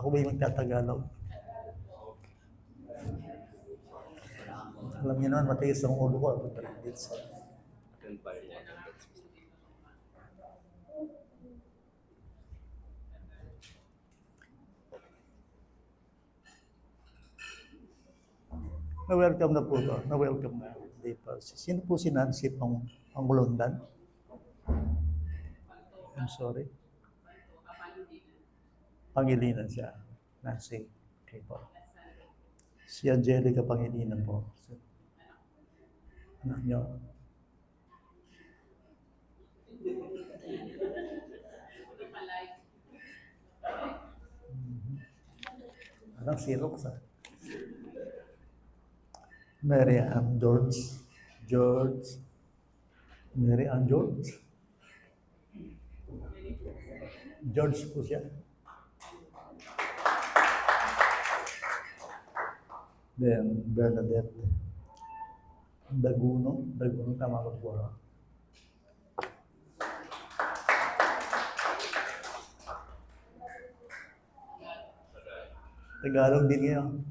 Ako ba yung magtatagalog? Alam niyo naman, matiis ang ulo ko. Na-welcome na po ito. Na-welcome na. Sino po si Nancy Pangulondan? I'm sorry. Pangilinan siya. Nancy. Okay po. Si Angelica Pangilinan po. Anak niyo. Parang si Roxa. Mary Ann George. Mary Ann George. George po siya. Then, Bernadette Daguno, tama ba po? Tagalog din yan.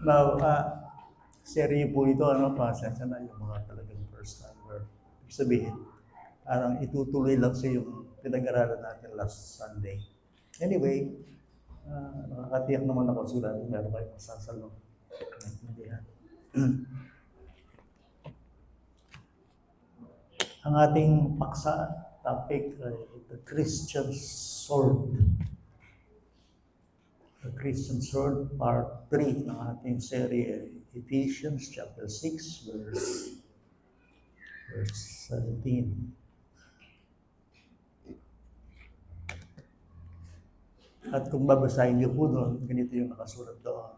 Now, serye po ito, pasensya na yung mga talagang first timer. Ibig sabihin, parang itutuloy lang sa yung pinag-aralan natin last Sunday. Anyway, nakakatiyak naman ako sulat, meron kayo masasalo. Ang ating paksa, topic ay the Christian sword. The Christian sword, part 3 ng ating serye, Ephesians chapter 6, verse 17. At kung babasahin niyo po doon, ganito yung nakasulat doon.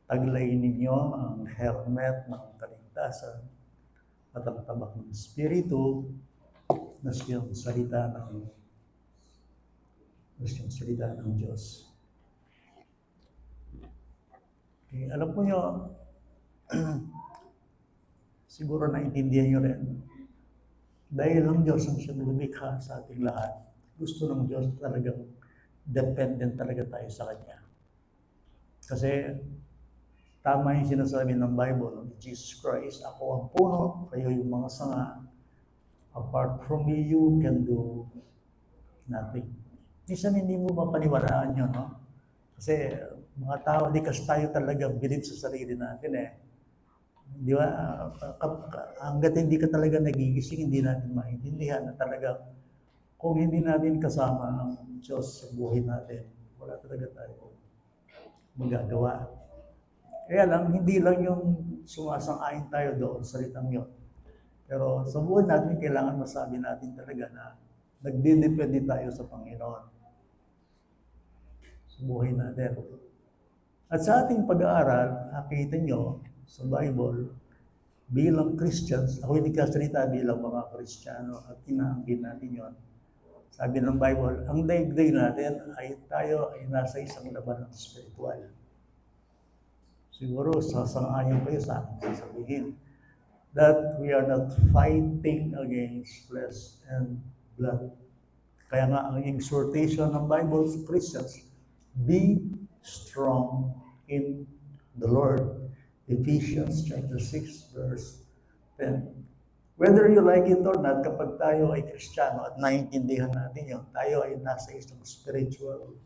Taglayin ninyo ang helmet ng kaligtasan at ang tabak ng Espiritu na siyang salita ng Diyos. Okay, alam po nyo, siguro naintindihan nyo rin, dahil ang Diyos ang siyang lumikha sa ating lahat, gusto ng Diyos talagang dependent talaga tayo sa Kanya. Kasi tama yung sinasabi ng Bible, Jesus Christ, ako ang puno, kayo yung mga sanga. Apart from me, you can do nothing. Minsan hindi mo mapaniwalaan yun, no? Kasi mga tao, di kasi tayo talaga bilib sa sarili natin eh. Di ba? Hanggat hindi ka talaga nagigising, hindi natin maintindihan na talaga kung hindi natin kasama ang Diyos sa buhay natin, wala talaga tayo magagawa. Kaya lang, hindi lang yung sumasang-ayon tayo doon, salitang yun. Pero sa buhay natin, kailangan masabi natin talaga na nagdidepende tayo sa Panginoon. Sa buhay natin. At sa ating pag-aaral, nakita nyo sa Bible, bilang Christians, ako hindi kasalita bilang mga Kristiyano at inaanggit natin yun. Sabi ng Bible, ang daigdig natin ay tayo ay nasa isang laban ng spiritual. Siguro, sasang-ayon kayo sa akin sasabihin that we are not fighting against flesh and blood. Kaya nga, ang exhortation ng Bible sa Christians, be strong in the Lord. Ephesians chapter 6, verse 10. Whether you like it or not, kapag tayo ay Kristiyano at naiintindihan natin yun, tayo ay nasa isang spiritual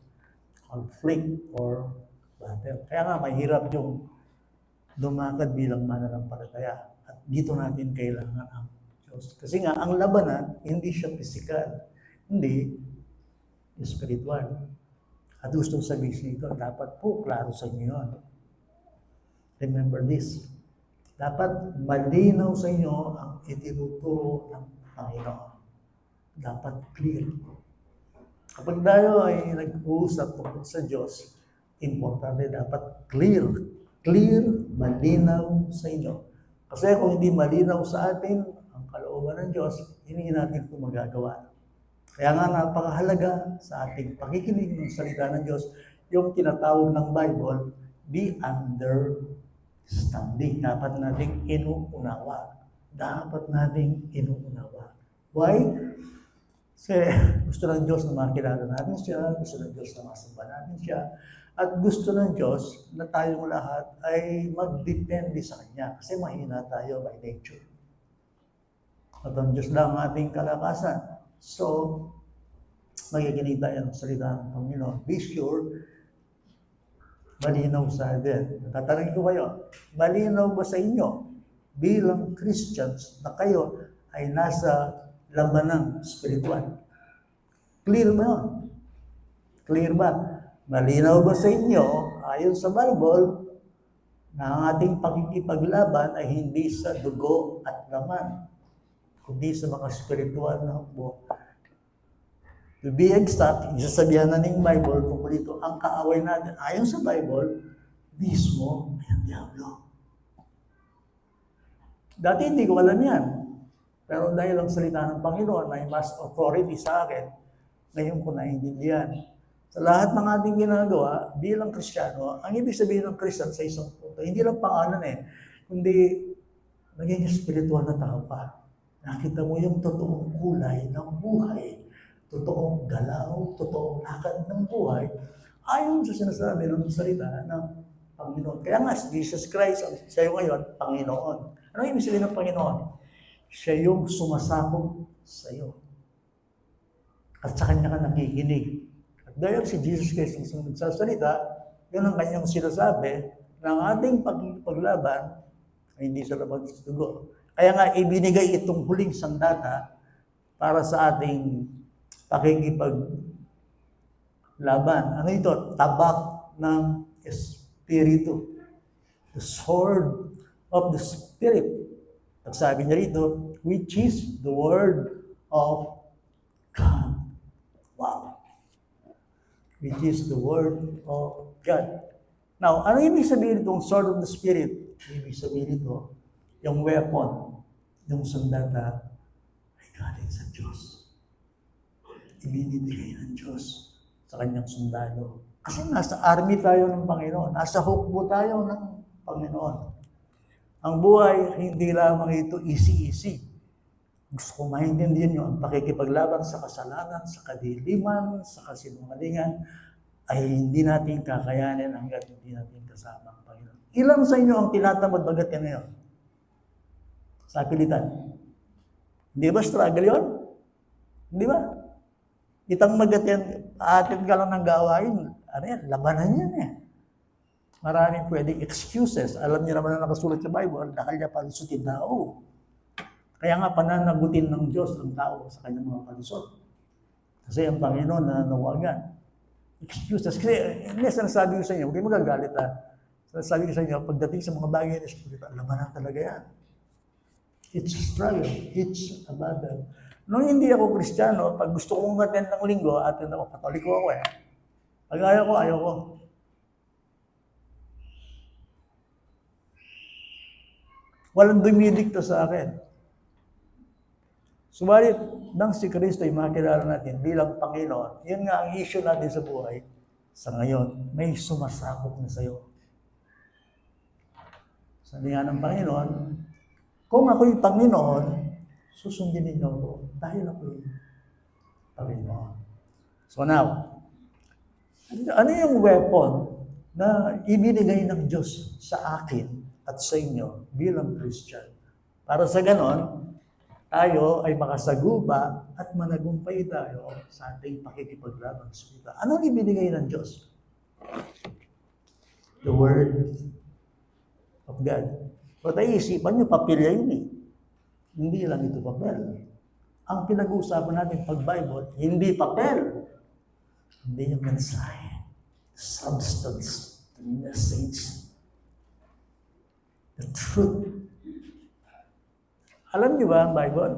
conflict or battle. Kaya nga, mahirap yung lumakad bilang mananampalataya. At dito natin kailangan ang Diyos. Kasi nga, ang labanan, hindi siya physical, hindi spiritual. At gustong sabihin ito, dapat po, klaro sa inyo yun. Remember this. Dapat malinaw sa inyo ang itinuturo ng Panginoon. Dapat clear. Kapag tayo ay nag-uusap tungkol sa Diyos, importante dapat clear. Clear, malinaw sa inyo. Kasi kung hindi malinaw sa atin ang kalooban ng Diyos, hindi natin ito magagawa. Kaya nga napakahalaga sa ating pakikinig ng salita ng Diyos, yung tinatawag ng Bible, be understanding. Dapat nating inuunawa. Why? Kasi gusto ng Diyos na makilala natin siya, gusto ng Diyos na masamba natin siya, at gusto ng Diyos na tayong lahat ay magdepende sa Kanya kasi mahina tayo by nature. At ang Diyos lang ang ating kalakasan. So, magiginig tayo ng salita ng Panginoon. Be sure, malinaw sa atin. Tatanungin ko kayo, malinaw ba sa inyo bilang Christians na kayo ay nasa lamanang spiritual? Clear ba yun? Clear ba? Malinaw ba sa inyo, ayon sa Bible, na ang ating pakikipaglaban ay hindi sa dugo at laman, kundi sa mga spiritual na hukbo. To be exact, isasabihan na ng Bible tungkol dito, ang kaaway natin, ayon sa Bible, mismo ay ang Diablo. Dati hindi ko alam yan. Pero dahil ang salita ng Panginoon may mas authority sa akin, ngayon ko naiintindihan. Sa lahat ng ating ginagawa, bilang Kristiyano, ang ibig sabihin ng Christian sa isang punto, hindi lang pangalan kundi naging spiritual na tao pa. Nakita mo yung totoong kulay ng buhay, totoong galaw, totoong lakad ng buhay, ayon sa sinasabi ng salita ng Panginoon. Kaya nga, Jesus Christ, siya yung ngayon, Panginoon. Ano ibig sabihin ng Panginoon? Siya yung sumasakop sa iyo. At sa Kanya ka nakikinig. At dahil si Jesus Christ ang nagsasalita, yun ang Kanyang sinasabi, na ang ating paglaban ay hindi sa labag sa dugo. Kaya nga, ibinigay itong huling sandata para sa ating pakikipaglaban. Ano ito? Tabak ng Espiritu. The sword of the Spirit. At sabi niya rito, which is the Word of God. Wow. Which is the Word of God. Now, ano ibig sabihin itong sword of the Spirit? Ibig sabihin ito, yung weapon, yung sandata, ay galing sa Diyos. Ibinibigay ng Diyos sa Kanyang sundalo. Kasi nasa army tayo ng Panginoon, nasa hukbo tayo ng Panginoon. Ang buhay, hindi lamang ito easy-easy. Gusto ko maintindihan nyo, ang pakikipaglaban sa kasalanan, sa kadiliman, sa kasinungalingan, ay hindi natin kakayanin hanggat hindi natin kasama ang Panginoon. Ilan sa inyo ang tinatamad bagat yan ngayon? Sa pilitan. Hindi ba struggle yun? Hindi ba? Itang magat yan, atin ka lang ng gawain, ano yan, labanan yan Maraming pwedeng excuses. Alam niyo naman na nakasulat sa Bible, dahil niya palusutin tao. Kaya nga pananagutin ng Diyos ang tao sa kanyang mga palusot. Kasi ang Panginoon na nawagan. Excuses. Kasi hindi, sinasabi ko sa inyo, huwag kayo magagalit Sinasabi ko sa inyo, pagdating sa mga bagay na espiritual, labanan talaga yan. It's a struggle. It's a battle. Nung hindi ako Kristiyano, pag gusto kong attend ng linggo, attend ako, Katoliko ako Pag ayaw ko. Walang dumidikta sa akin. Subalit, nang si Kristo ay makilala natin bilang Panginoon, yun nga ang issue natin sa buhay. Sa ngayon, may sumasakop na sa'yo. Sabi nga ng Panginoon, kung ako'y Panginoon, susundin ninyo ako dahil ako'y Panginoon. So now, ano yung weapon na ibinigay ng Diyos sa akin at sa inyo bilang Christian? Para sa ganon, tayo ay makasagupa at managumpay tayo sa ating pakikipaglaban sa kita. Ano ang ibinigay ng Diyos? The Word of God. But ay isipan nyo, papilya yun Hindi lang ito papel. Ang pinag-uusapan natin pag Bible, hindi papel. Hindi yung mensahe. Substance. The message. The truth. Alam niyo ba ang Bible?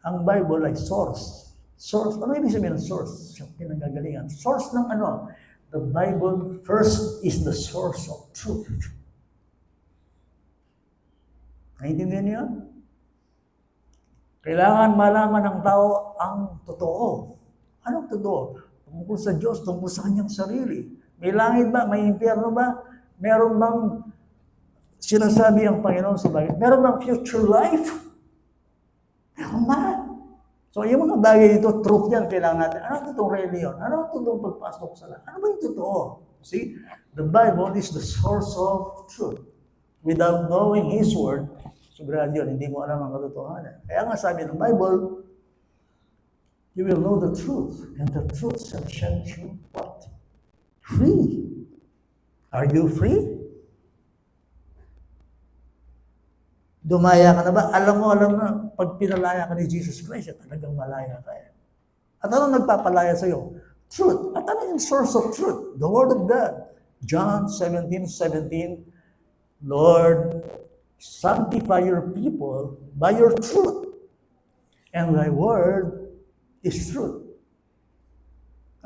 Ang Bible ay source. Source. Ano ibig sabihin ng source? Yung pinanggagalingan. Source ng ano? The Bible first is the source of truth. Naintindihan niyo? Kailangan malaman ng tao ang totoo. Anong totoo? Tungkol sa Diyos, tungkol sa kanyang sarili. May langit ba? May impyerno ba? Meron bang sinasabi ang Panginoon sa bagay? Meron bang future life? Meron ba? So, yung mga bagay dito, truth yan, kailangan natin. Ano itong reliyon? Ano itong pagpasok sa lahat? Ano ba yung totoo? See, the Bible is the source of truth. Without knowing His Word, sigurado yun, hindi mo alam ang katotohanan. Kaya nga sabi ng Bible, you will know the truth, and the truth shall set you what? Free. Are you free? Dumaya ka na ba? Alam na, pag pinalaya ka ni Jesus Christ, talagang malaya ka. At ano nagpapalaya sa'yo? Truth. At ano yung source of truth? The Word of God. John 17:17, Lord, sanctify your people by your truth. And thy word is truth.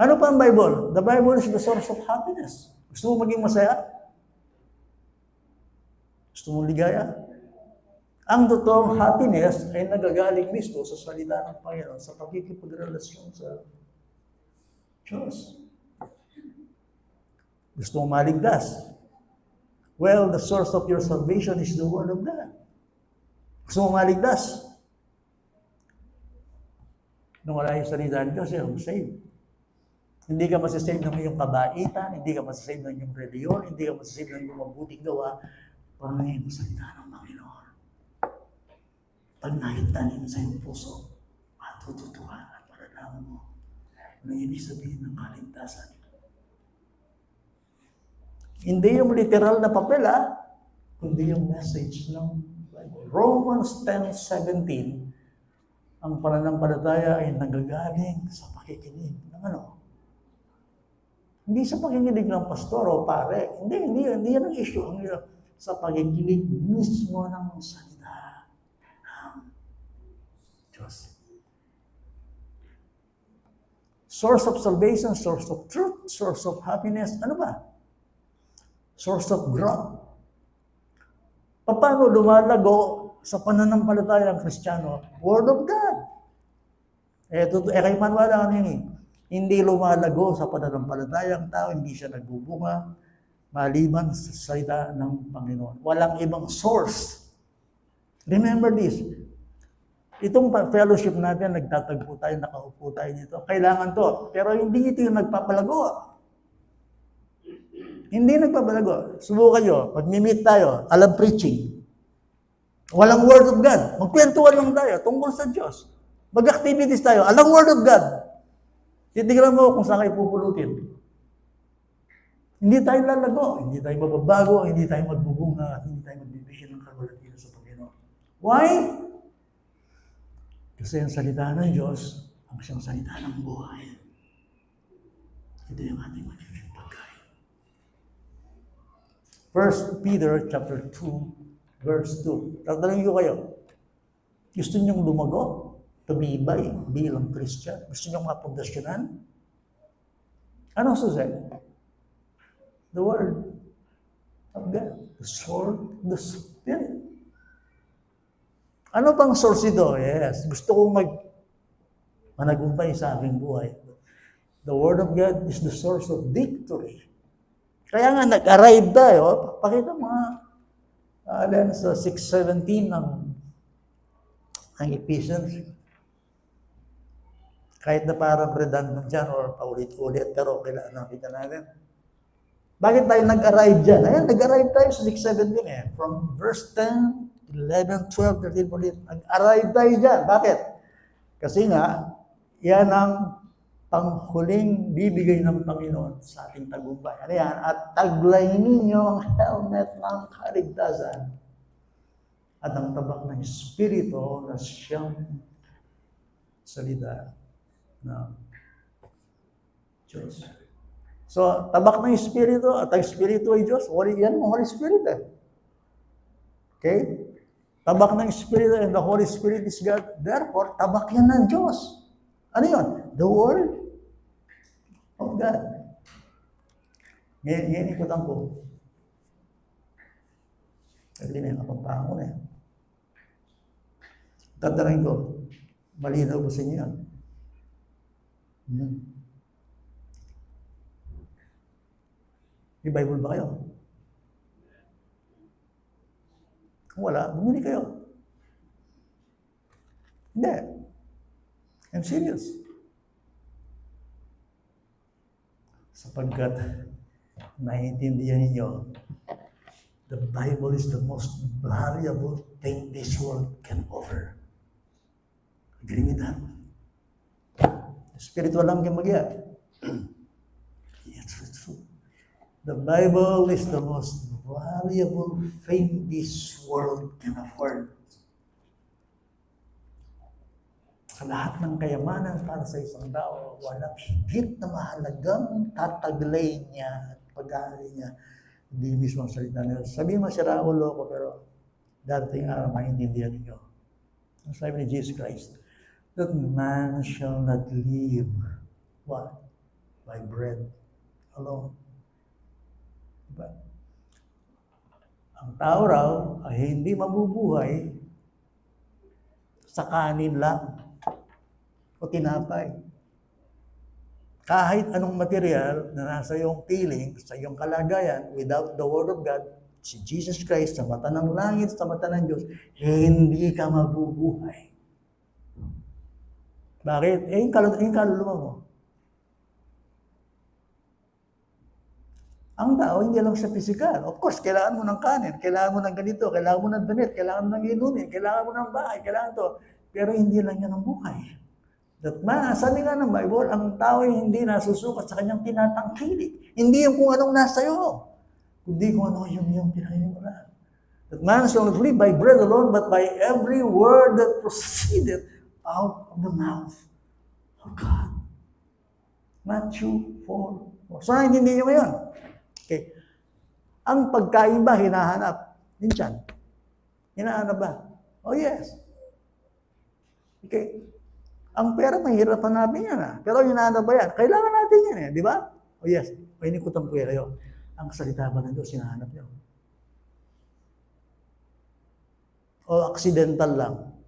Ano pa ang Bible? The Bible is the source of happiness. Gusto mo maging masaya? Gusto mo ligaya? Ang totoong happiness ay nagagaling mismo sa salita ng Panginoon, sa pagkikipagrelasyon sa Diyos. Gusto mo maligtas? Well, the source of your salvation is the Word of God. Gusto mo maligtas? Nung wala yung salita ng Diyos, you're saved. Hindi ka masasave ng iyong kabaitan, hindi ka masasave ng iyong reliyon, hindi ka masasave ng iyong mabuting gawa, pangingin mo salita ng Panginoon. Pag nakitanin sa iyong puso, matututuhan at maralaman mo ano ibig sabihin ng kaligtasan. Hindi yung literal na papel, kundi yung message ng Bible. Romans 10:17, ang pananampalataya ay nagagaling sa pakikinig ng ano? Hindi sa pakikinig ng pastor o pare. Hindi yan ang issue. Ang sa pakikinig mismo ng salita ng Diyos. Source of salvation, source of truth, source of happiness, ano ba? Source of growth. Paano lumalago sa pananampalataya ng Kristiyano? Word of God. Kay Manuel, ano yun? Hindi lumalago sa pananampalataya ang tao, hindi siya nagbubunga, maliban sa salita ng Panginoon. Walang ibang source. Remember this. Itong fellowship natin, nagtatagpo tayo, nakaupo tayo dito. Kailangan to. Pero hindi ito yung nagpapalago. Hindi nagpapalago. Subukan nyo. Pag meet tayo, alam preaching. Walang Word of God. Magkwentuhan lang tayo tungkol sa Diyos. Mag-activities tayo. Alam Word of God. Titignan mo kung saan kayo pupulutin. Hindi tayo lalago. Hindi tayo mababago. Hindi tayo magbubunga. Hindi tayo magbibigyan ng kalwalatian sa Panginoon. Why? Kasi ang salita ng Diyos, ang siyang salita ng buhay. Ito yung ating magiging pagkain. 1 Peter chapter 2, verse 2. Tatanungin ko kayo, gusto niyong lumago? Tumibay bilang Christian? Gusto niyong mapundasyonan? Anong susunod? The Word of God. The sword, the Spirit. Ano pang source ito? Yes, gusto kong managumpay sa aking buhay. The Word of God is the source of victory. Kaya nga, nag-arrive tayo. Pakita mga sa 6:17 ng Ephesians. Kahit na parang redundant dyan or paulit-ulit, pero kailangan nakita natin. Bakit tayo nag-arrive dyan? Ayan, nag-arrive tayo sa 6:17 From verse 10, 11, 12, 13, 14. Nag-arrive tayo dyan. Bakit? Kasi nga, yan ang panghuling bibigay ng Panginoon sa ating tagumpay. Ano yan? At taglay ninyo ang helmet ng kaligtasan at ang tabak ng Espiritu na siyang salita ng Diyos. So, tabak ng Espiritu at ang Espiritu ay Diyos. Yan ang Holy Spirit. Okay? Tabak ng Espiritu and the Holy Spirit is God. Therefore, tabak yan ng Diyos. Ano yun? The Word of God. Ngayon ikutan ko. Kasi na yung kapagpahan ko na. Tatanungin ko, malinaw ba sa inyo yan? May Bible ba kayo? Kung wala, bumili kayo. Hindi. I'm serious. Sapagkat naiintindihan ninyo, the Bible is the most valuable thing this world can offer. Agree with that? Spiritual lang kayo mag-iya. Yes, it's true. The Bible is the most valuable thing this world can afford. Sa lahat ng kayamanan para sa isang tao, walang higit na mahalagang tataglay niya at pag-aari niya. Hindi mismo ang salita niya. Sabihin mo, sira ako, loko, pero darating araw, maintindihan ninyo. Ang sabi ni Jesus Christ, that man shall not live, what? By bread alone. Diba? Ang tao raw ay hindi mabubuhay sa kanin lang o tinapay. Kahit anong material na nasa iyong feeling, sa iyong kalagayan, without the Word of God, si Jesus Christ, sa mata ng langit, sa mata ng Diyos, hindi ka mabubuhay. Bakit? Yung kaluluwa mo. Ang tao, hindi lang sa physical. Of course, kailangan mo ng kanin, kailangan mo ng ganito, kailangan mo ng damit, kailangan mo ng inumin, kailangan mo ng bahay, kailangan to. Pero hindi lang yan ang buhay. That man, sabi nga ng Bible, ang tao ay hindi nasusukat sa kanyang tinatangkilik. Hindi yung kung anong nasa iyo, kundi kung ano yung pinahinimulan. That man shall not live by bread alone, but by every word that proceeded out of the mouth of God. Matthew 4. So, hindi nyo ngayon. Okay. Ang pagkain ba hinahanap? Minsan. Hinahanap ba? Oh yes. Okay. Ang pera mahirap hanapin yan. Pero hinahanap ba yan? Kailangan natin yan di ba? Oh yes. O inikutan ko kayo. Ang salita ba ng Diyos hinahanap nyo? O accidental lang?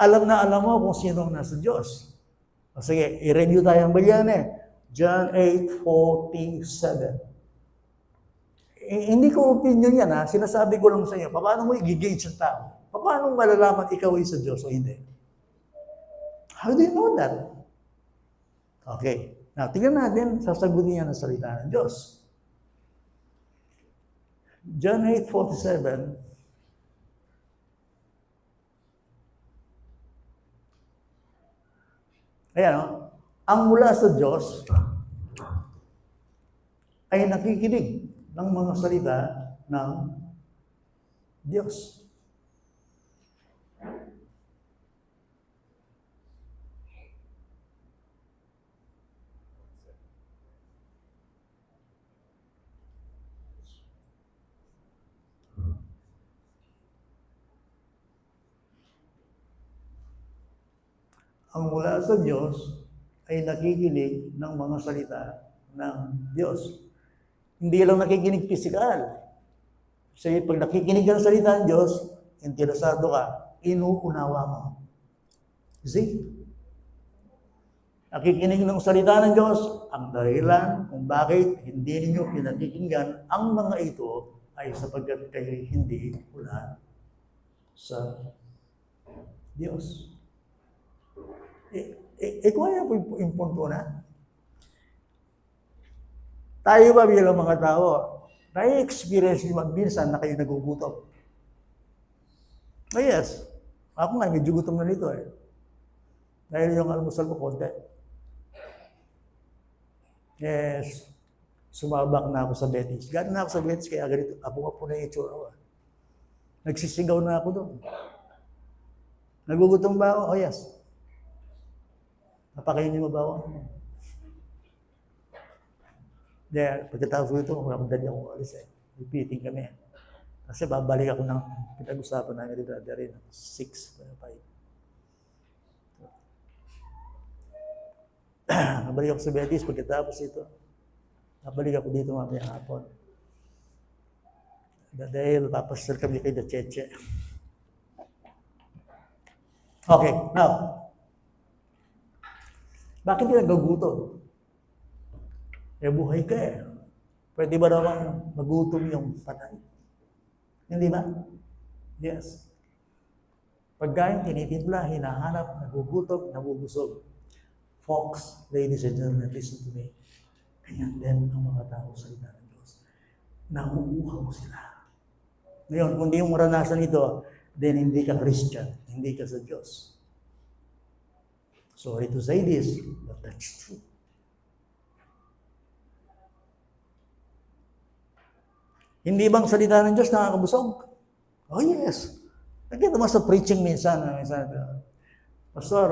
Alam mo kung sino ang nasa Diyos. O sige, i-review tayo ang balyan John 8:47. Hindi ko opinion yan sinasabi ko lang sa inyo, paano mo i-gauge ang tao? Paano malalaman ikaw ay sa Diyos o hindi? How do you know that? Okay. Now, tingnan natin, sasagutin niya ng salita ng Diyos. John 8:47. Ayan, ang mula sa Diyos ay nakikinig ng mga salita ng Diyos. Ang mula sa Diyos ay nakikinig ng mga salita ng Diyos. Hindi lang nakikinig physical. Kasi pag nakikinig ka ng salita ng Diyos, interesado ka, inuunawa mo. See? Nakikinig ng salita ng Diyos, ang dahilan kung bakit hindi ninyo pinakikinggan ang mga ito ay sapagkat kayo hindi mula sa Diyos. Kung ano yung punto na? Tayo ba bilang mga tao, na-experience yung minsan na kayo nagugutom? Oh yes. Ako nga, medyo gutom na nito Dahil yung almusal ko, konti. Yes. Sumabak na ako sa Betis. Gano'n na ako sa Betis, kaya ganito. Apo-apo na yung itsura ko. Nagsisigaw na ako doon. Nagugutom ba ako? Oh yes. Napakainin mo ba ako? Dahil pagkatapos ko ito, madali akong alis Repeating kami. Kasi babalik ako ng pinag-usapan namin ni Brother rin. 6, 5. Nabalik ako sa Betis pagkatapos ito. Nabalik ako dito mamaya hapon. Dahil papasal kami kay Cheche. Okay, now. Bakit hindi nagagutom? Buhay ka Pwede ba namang magutom yung patay? Hindi ba? Yes. Pagkain, tinitimpla, hinahanap, nagugutom, nabubusog. Folks, ladies and gentlemen, listen to me. Ganyan din ang mga tao sa salita ng Diyos. Nauuhaw sila. Ngayon, kung di mo maranasan ito, then hindi ka Christian, hindi ka sa Diyos. Sorry to say this, but that's true. Hindi bang salita ng Diyos nakakabusog? Oh yes. Nakita mo sa preaching minsan, Pastor,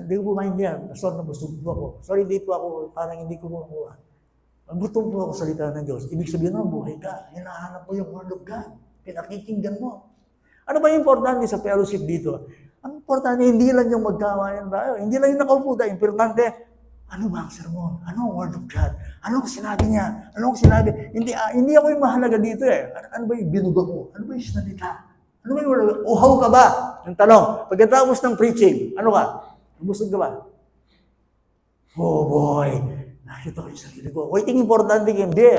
hindi ko po maintindihan. Pastor, nabusog po ako. Sorry, hindi po ako, parang hindi ko makuha. Gutom po ako sa salita ng Diyos. Ibig sabihin mo, buhay ka. Hinahanap mo yung Word of God. Pinakikinggan mo. Ano ba yung importante sa fellowship dito? Ang importante, hindi lang yung magkawayan tayo. Hindi lang yung nakaupo tayo. Importante, ano ba ang sermon? Ano ang Word of God? Ano ang sinabi niya? Ano ang sinabi? Hindi ako yung mahalaga dito eh. Ano ba yung binuga ko? Ano ba yung sinalita? Ano ba yung Word of God? Uhaw ka ba? Yung tanong, pagkatapos ng preaching, ano ka? Busog ka ba? Oh boy, nakita ko yung sarili ko. Waiting importante hindi.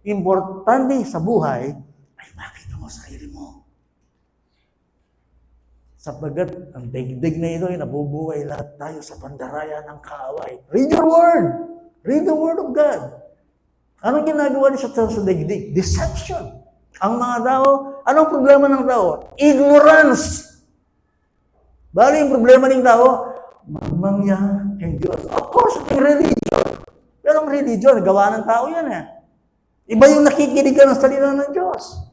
Importante sa buhay ay makita mo sa sarili mo. Sapagkat ang daigdig na ito ay nabubuhay lahat tayo sa pandaraya ng kaaway. Read your word! Read the word of God. Anong ginagawa niya sa daigdig? Deception. Ang mga tao, anong problema ng tao? Ignorance. Bali yung problema ng tao, mamangya kay Diyos. Of course, yung religion. Pero ang religion, gawa ng tao yan eh. Iba yung nakikinig ka ng salita ng Diyos.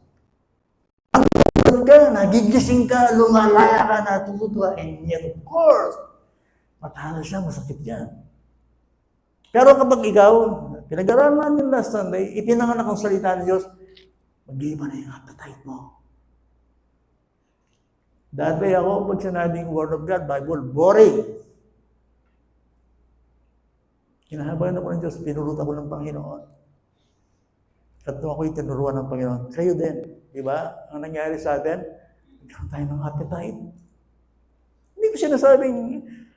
Ka, nagigising ka, lumalaya ka, natutuwa, and yet, of course, matalo siya, masakit yan. Pero kapag ikaw, pinag-aralan natin last Sunday, ipinanganak ang salita ng Diyos, mag-iiba na yung appetite mo. Dati ako, pag sinabing Word of God, Bible, boring. Kinahabayan ako ng Diyos, pinulot ako ng Panginoon. At ako'y tinuruan ng Panginoon. Kayo din, di ba? Ang nangyari sa atin, nagkaroon tayo ng appetite. Hindi ko sinasabing,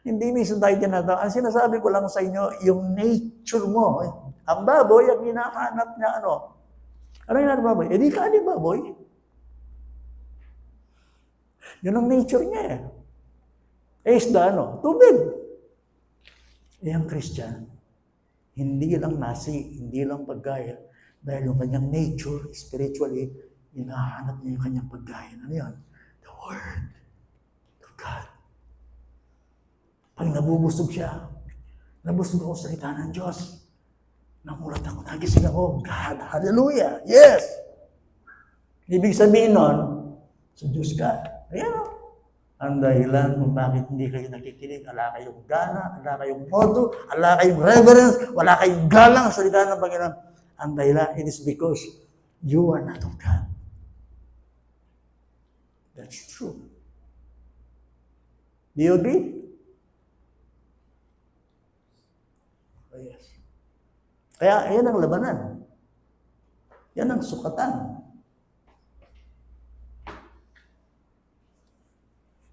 hindi minsan tayo tinatawag. Ang sinasabi ko lang sa inyo, yung nature mo. Ang baboy, ang hinahanap niya, ano? Ano yung hinahanap baboy? Eh di ka ni baboy. Yun ang nature niya eh. Eh isda, ano? Tubig. Eh ang Christian, hindi lang nasi, hindi lang pagkain. Dahil yung kanyang nature, spiritually, hinahanap niya yung kanyang pagkain. Ano yan? The Word of God. Pag nabubusog siya, nabusog ako sa salita ng Diyos. Namulat ako, nagising ako. God, hallelujah, yes! Ibig sabihin nun, sa Diyos ka. Ayan o. Ang dahilan kung bakit hindi kayo nakikinig, ala kayong gana, ala kayong modo, ala kayong reverence, wala kayong galang sa salita ng Panginoon. Ang dahilan, it is because you are not of God. That's true. Do you agree? Oh, yes. Kaya, yan ang labanan. Yan ang sukatan.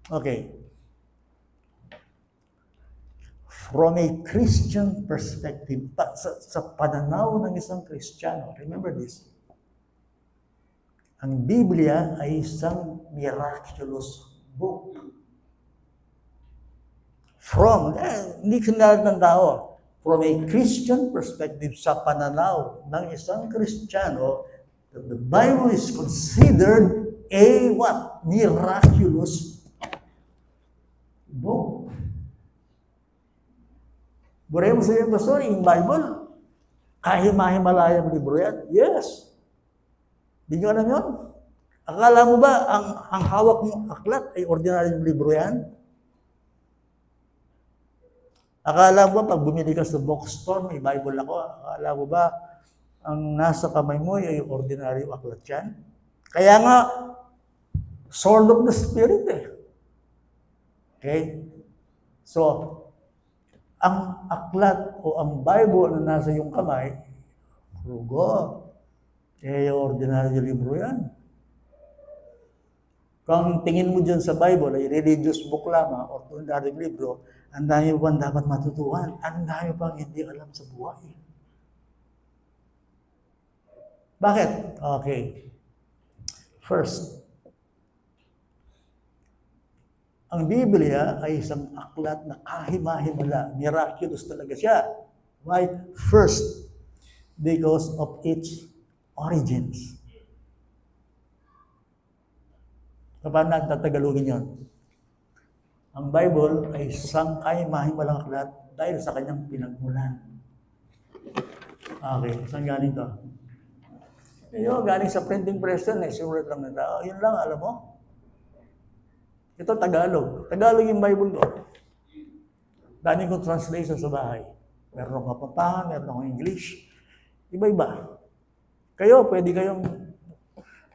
Okay. From a Christian perspective, sa pananaw ng isang Kristiyano, remember this, ang Biblia ay isang miraculous book. Hindi sinalahat ng tao, from a Christian perspective, sa pananaw ng isang Kristiyano, the Bible is considered a what? Miraculous book. Buray mo sabihin, Pastor, yung Bible, kahima-himalayang libro yan? Yes. Hindi nyo alam yun? Akala mo ba, ang hawak mong aklat ay ordinaryong libro yan? Akala mo ba, pag bumili ka sa bookstore, may Bible ako, akala mo ba, ang nasa kamay mo ay ordinaryong aklat yan? Kaya nga, sword of the Spirit eh. Okay? So, ang aklat o ang Bible na nasa iyong kamay, rugo. Eh, ordinaryo libro yan. Kung tingin mo dyan sa Bible ay religious book lamang o ordinaryo libro, ang dami pang dapat matutuhan. Ang dami pang hindi alam sa buhay. Bakit? Okay. First, Ang Biblia ay isang aklat na kahima-himala. Miraculous talaga siya. Why? First, because of its origins. Paano natin tatagalogin yun? Ang Bible ay isang kahima-himalang aklat dahil sa kanyang pinagmulan. Okay, saan galing to? Yung galing sa printing press yun, sinulat lang ng tao. Yun lang, alam mo? Ito Tagalog. Tagalog yung Bible ko. Dami kong translation sa bahay. Meron akong Kapampangan, meron akong English. Iba-iba. Kayo, pwede kayong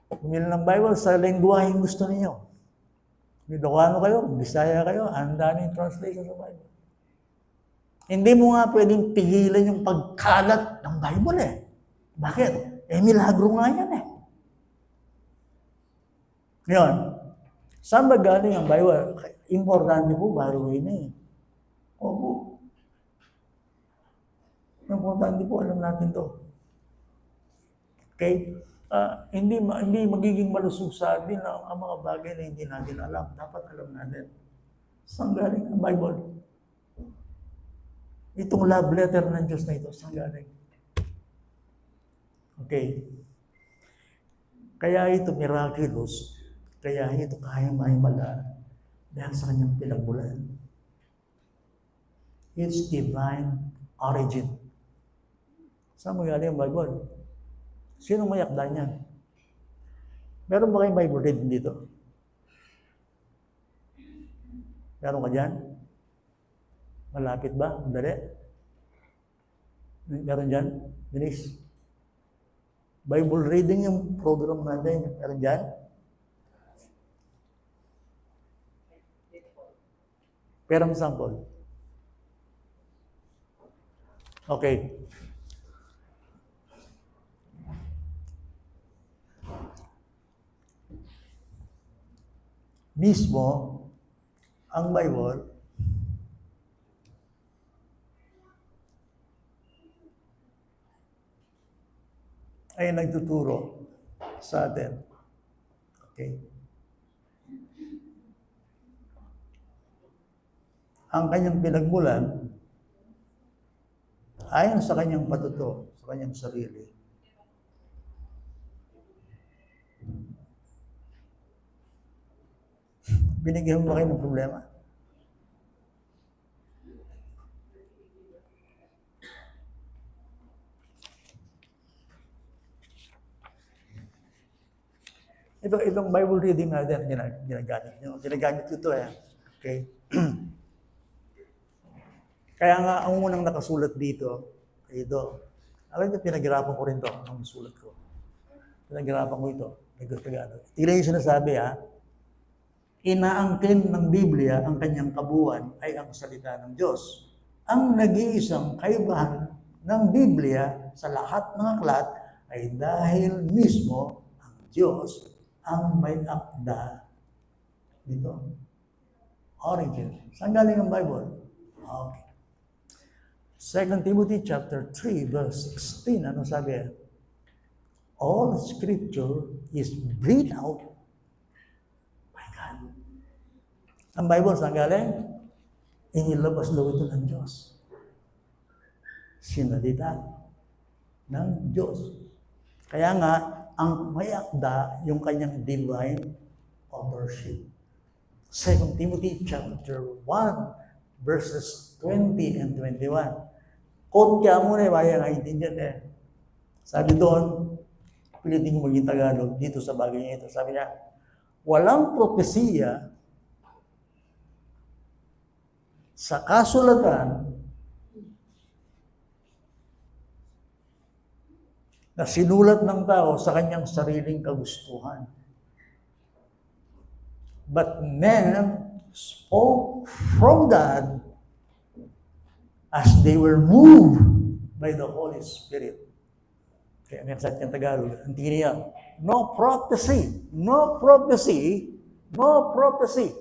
pumili ng Bible sa lengguwahe gusto ninyo. Ilocano kayo, Bisaya kayo, ang daming translation sa Bible. Hindi mo nga pwedeng pigilan yung pagkalat ng Bible eh. Bakit? Milagro nga yan eh. Ngayon, saan ba galing ang Bible? Importante po, baruin eh. Opo. Importante po, alam natin to. Okay? Hindi magiging malusog sa atin ang mga bagay na hindi natin alam. Dapat alam natin. Saan galing ang Bible? Itong love letter ng Diyos na ito, saan galing? Okay. Kaya ito miraculous. Kaya ito kahima-himala dahil sa kanyang pinagmulan. It's divine origin. Saan magaling ang Bible? Sino may akda niyan? Meron ba kayong Bible reading dito? Meron ka dyan? Malapit ba? Madali? Meron dyan? Denise? Bible reading yung program natin. Meron dyan? Perang sample. Okay. Mismo, ang Bible, ay nagtuturo sa atin. Okay? Ang kanyang pinagmulan, ayon sa kanyang patuto, sa kanyang sarili. Binigyan mo ba kayo ng problema? Itong Bible reading natin, ginagamit nyo. Ginagamit ko ito eh. Okay? Kaya nga, ang unang nakasulat dito, ito. Alam niyo, pinaghirapan ko rin ito, ang sulat ko. Pinaghirapan ko ito. Tignan yung sinasabi inaangkin ng Biblia ang kanyang kabuuan ay ang salita ng Diyos. Ang nag-iisang kaibahan ng Biblia sa lahat ng aklat ay dahil mismo ang Diyos ang may akda dito. Origin. Saan galing ang Bible? Okay. 2 Timothy chapter 3 verse 16, ano sabi? All scripture is breathed out by God. Ang Bible, saan galing? Inilabas daw ito ng Diyos. Sinalita ng Diyos. Kaya nga, ang may akda, yung kanyang divine authorship. 2 Timothy chapter 1 verses 20 and 21. Quote kaya muna bayan ang intindihan eh. Sabi doon, pilitin ko maging Tagalog dito sa bagay niya ito. Sabi niya, walang propesiya sa kasulatan na sinulat ng tao sa kanyang sariling kagustuhan. But men spoke from God as they were moved by the Holy Spirit. Kaya may sabi ng Tagalog, ang tingin niya, no prophecy, no prophecy, no prophecy.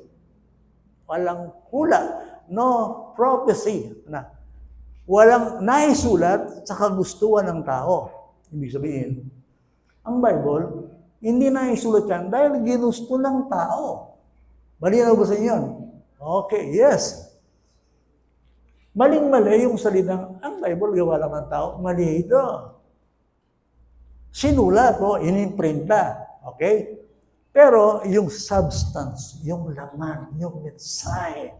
Walang hula, no prophecy. Walang naisulat sa kagustuhan ng tao. Ibig sabihin, ang Bible, hindi naisulat yan dahil ginusto ng tao. Malinaw ba sa inyo yun? Okay, yes. Maling-mali yung salitang, ang Bible gawa lang ng tao, mali ito. Sinulat o inimprinta. Okay? Pero yung substance, yung laman, yung mensahe,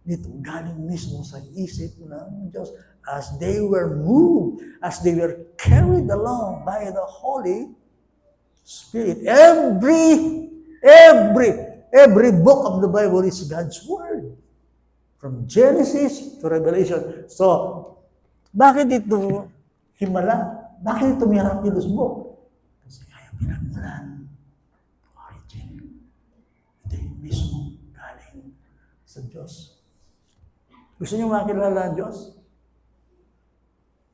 nito galing mismo sa isip ng Diyos as they were moved, as they were carried along by the Holy Spirit. Every book of the Bible is God's Word. From Genesis to Revelation. So, bakit ito himala? Bakit ito miraculous book? Kasi kaya pinagmulan. Origin. Hindi mismo galing sa Diyos. Gusto niyo makilala ang Diyos?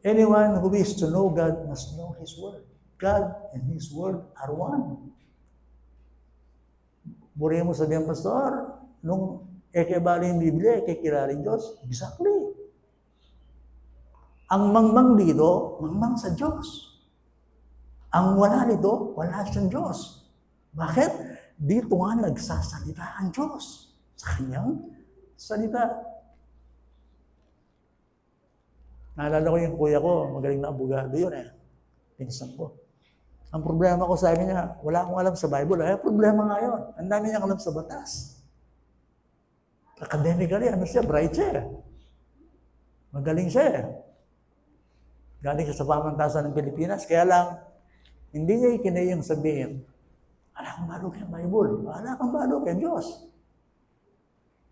Anyone who wishes to know God must know His Word. God and His Word are one. Buri mo sabihin, Pastor, nung kebali yung Biblia, kikilala yung Diyos. Exactly. Ang mangmang dito, mangmang sa Diyos. Ang wala dito, wala siyang Diyos. Bakit? Dito nga nagsasalita ang Diyos sa kanyang salita. Naalala ko yung kuya ko, magaling na abogado yun eh. Pinsan ko. Ang problema ko, sabi niya, wala akong alam sa Bible. Ay, problema nga yun. Ang dami niyang alam sa batas. Academically, bright siya. Magaling siya. Galing siya sa pamantasan ng Pilipinas. Kaya lang, hindi niya ikinayang sabihin, ala kang balo kay Bible. Ala kang balo kay Diyos.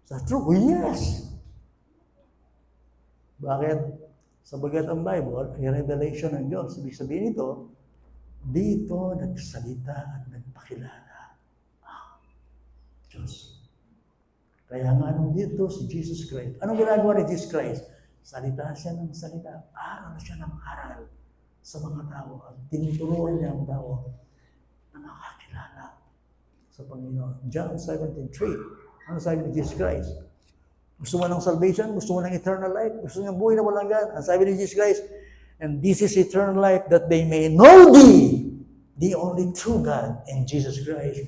Is that true? Oh, yes. Bakit? Sabagat ang Bible, ay revelation ng Diyos. Ibig sabihin ito, dito nagsalita at nagpakilala ang Diyos. Kaya nga nung dito si Jesus Christ, anong ginagawa ni Jesus Christ? Salita siya ng salita, aral siya ng aral sa mga tao at tinuturuan niya ang tao na makakilala sa Panginoon. John 17:3, ano sabi ni Jesus Christ? Gusto mo ng salvation? Gusto mo ng eternal life? Gusto mo ng buhay na walang hanggan? Ang sabi ni Jesus Christ, and this is eternal life, that they may know Thee, the only true God, and Jesus Christ.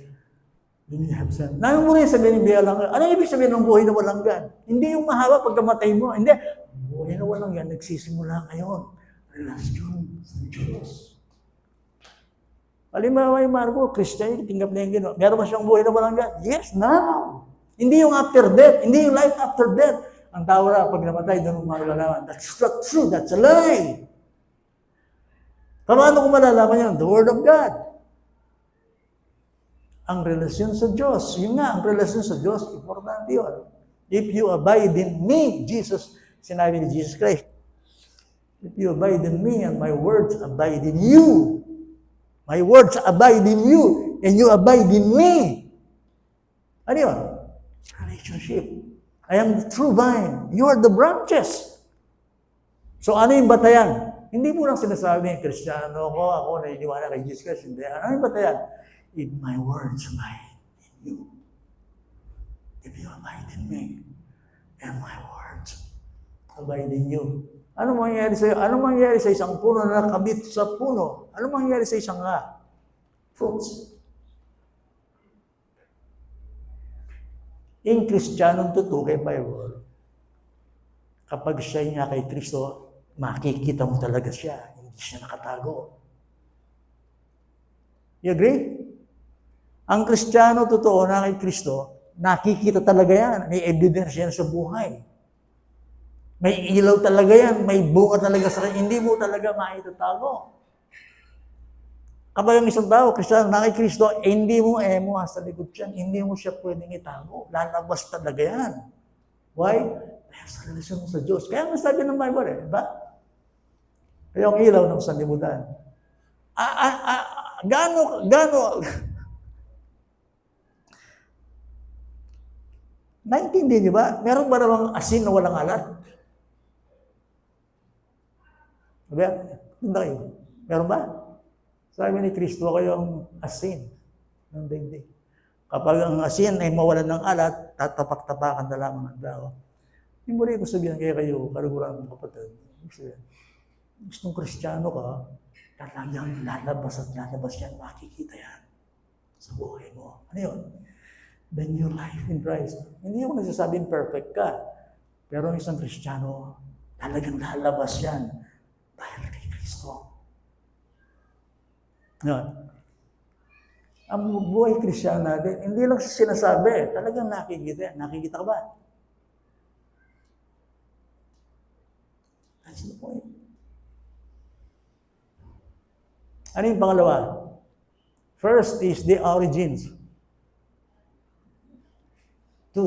Namin mo rin sabihin ng biyalang, ano ibig sabihin ng buhay na walang hanggan? Hindi yung mahaba pagkamatay mo. Hindi. Buhay na walang hanggan, nagsisimula ngayon. Relasyon sa Diyos. Halimbawa yung Marco, Christian, tinggap na yung gano'n. Meron ba siyang buhay na walang hanggan? Yes, now. Hindi yung after death. Hindi yung life after death. Ang tao na, pag namatay, doon mo malalaman. That's not true. That's a lie. Paano ko malalaman yun? The Word of God. Ang relasyon sa Diyos. Yun nga, ang relasyon sa Diyos, importante yun. If you abide in me, Jesus, sinabi ni Jesus Christ, if you abide in me and my words abide in you, my words abide in you, and you abide in me. Ano yun? Relationship. I am the true vine. You are the branches. So ano yung batayan? Hindi mo lang sinasabi, Kristiyano ko, ako naniniwala kay Jesus Christ. Hindi. Ano yung batayan? If my words abide in you, if you abide in me, and my words abide in you. Ano mangyayari sa'yo? Ano mangyayari sa isang puno na nakabit sa puno? Ano mangyayari sa isang fruits? Yung Kristiyanong totoo kay Bible, kapag siya nga kay Kristo, makikita mo talaga siya. Hindi siya nakatago. You agree? Ang Kristiyano totoo na kay Kristo, nakikita talaga yan. May evidence yan sa buhay. May ilaw talaga yan. May bunga talaga sa kanya. Hindi mo talaga maitatago. Kapag yung isang tao, Kristiyano na kay Kristo, hindi mo sa likod siya. Hindi mo siya pwedeng itago. Lalabas talaga yan. Why? Dahil sa relasyon mo sa Diyos. Kaya nga sabi ng Bible, diba? Kaya yung ilaw ng sanlibutan. Gano, naintindi niyo ba? Meron ba namang asin na walang alat? Diba? Hindi kayo. Meron ba? Sabi ni Kristo, kayong asin ng daigdig. Kapag ang asin ay mawalan ng alat, tatapak-tapakan na lamang ang tao. Hindi mo rin ko sabihin kayo, kaluguran ng kapatid. Gustong Kristiyano ka, talagang lalabas at lalabas yan, makikita yan sa buhay mo. Ano yun? the new life in Christ. Hindi ako nagsasabing perfect ka. Pero ang isang Kristiyano, talagang lalabas yan dahil kay Kristo. Ngayon, ang buhay Kristiyano natin, hindi lang sinasabi, talagang nakikita. Nakikita ka ba? That's the point. Ano yung pangalawa? First is the origins. 2.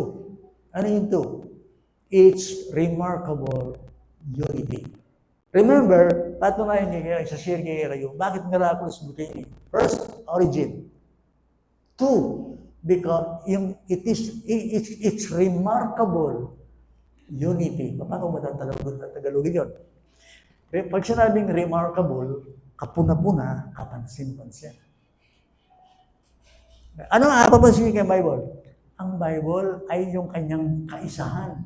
Ano yung 2? It's remarkable unity. Remember, patunayan niyo kayo, isa-share kayo, bakit miraculous unity? First, origin. 2, because it's remarkable unity. Paano ba tagalogin yun? Pag sinabing remarkable, kapuna-puna, kapansin-pansin. Ano ang papansin kay Bible? Ang Bible ay yung kanyang kaisahan.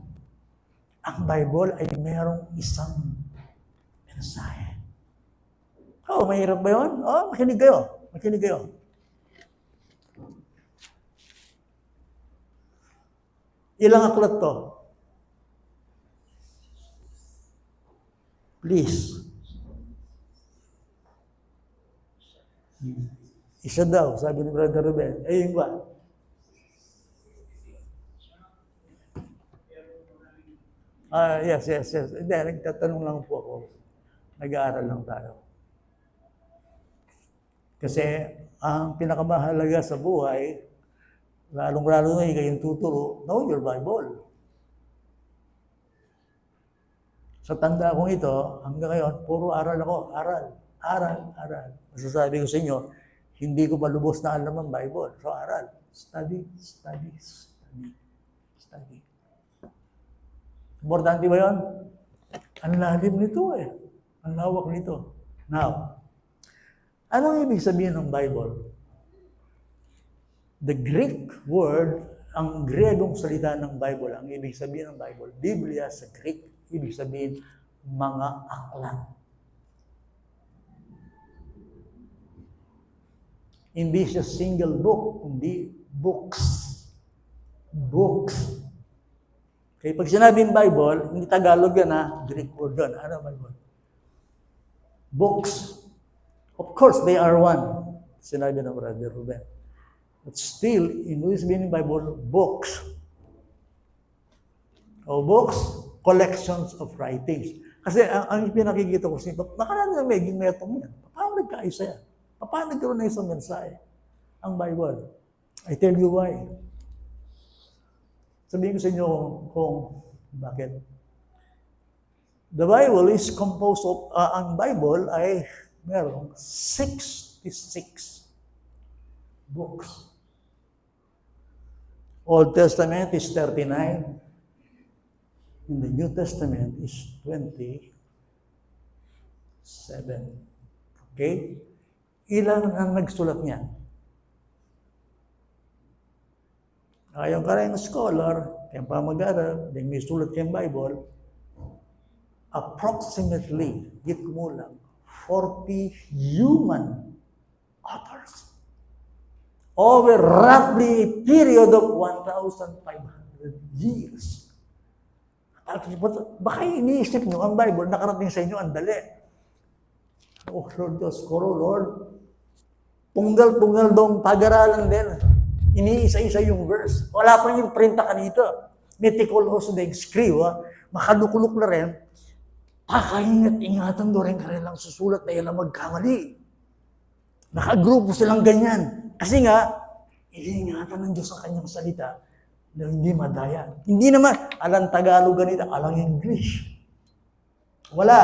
Ang Bible ay mayroong isang mensahe. Mahirap ba yun? Makinig kayo. Makinig kayo. Ilang aklat to? Please. Isa daw, sabi ni Brother Ruben. Yung ba? Yes. Hindi, nagtatanong lang po ako. Nag-aaral lang tayo. Kasi, ang pinakamahalaga sa buhay, lalong-lalo na kayong tuturo, know your Bible. Sa tanda kong ito, hanggang ngayon, puro aral ako. Aral. Masasabi ko sa inyo, hindi ko pa lubos na alam ang Bible. So, aral. Study. Importante ba yun? Ang lalim nito eh. Ang lawak nito. Now, anong ibig sabihin ng Bible? The Greek word, ang Gregong salita ng Bible, ang ibig sabihin ng Bible, Biblia sa Greek, ibig sabihin, mga aklat. Hindi siya single book, kundi books. Books. Okay, pag sinabing Bible, hindi Tagalog yan Greek word yan. Ano Bible? Books. Of course, they are one. Sinabi ng Brother Ruben. But still, in English meaning Bible, books. Books, collections of writings. Kasi ang pinakikita ko siya, baka na may metong yan. Paano nagkaisa yan? Paano nagkaroon na isang mensahe? Ang Bible. I tell you why. Sabihin ko sa inyo kung bakit. The Bible is composed of, ang Bible ay merong 66 books. Old Testament is 39. In the New Testament is 27. Okay? Ilan ang nagsulat niyan? Ayon ka rin scholar, kayong pamag-aral, din may sulat kayong Bible, approximately, gitmulang, 40 human authors. Over roughly a period of 1,500 years. Baka iniisip nyo, ang Bible, nakarating sa inyo, ang dali. Oh, Lord Diyos ko, Lord. Tunggal-tunggal dong pag-aralan din. Iniisa-isa yung verse. Wala pa yung printa kanito. Meticulous na yung screw, makalukulok na rin. Pakaingat-ingatan do rin ka rin lang susulat na ilang magkamali. Nakagrupo silang ganyan. Kasi nga, iniingatan ng Diyos ang kanyang salita na hindi madaya. Hindi naman, alang Tagalog ganito, alang English. Wala.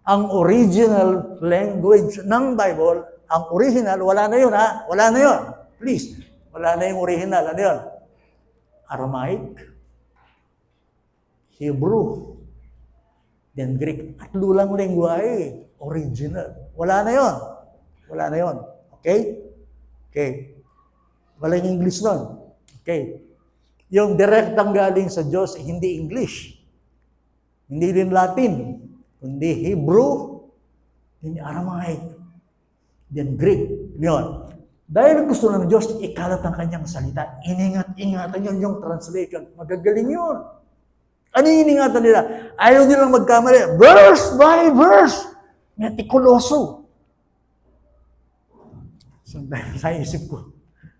Ang original language ng Bible, ang original, wala na yun Wala na yun. Please. Wala na yung original. Ano yun? Aramaic, Hebrew, then Greek. Tatlo lang lengguwahe. Original. Wala na yun. Wala na yun. Okay? Okay. Wala yung English nun. Okay. Yung direktang galing sa Diyos, hindi English. Hindi din Latin. Kundi Hebrew, then Aramaic, then Greek. Yun. Dahil gusto ng Diyos, ikalat ang kanyang salita. Iningat-ingatan yun yung translation. Magagaling yun. Ano yung iningatan nila? Ayaw nilang magkamali. Verse by verse. Metikuloso. So, sa isip ko,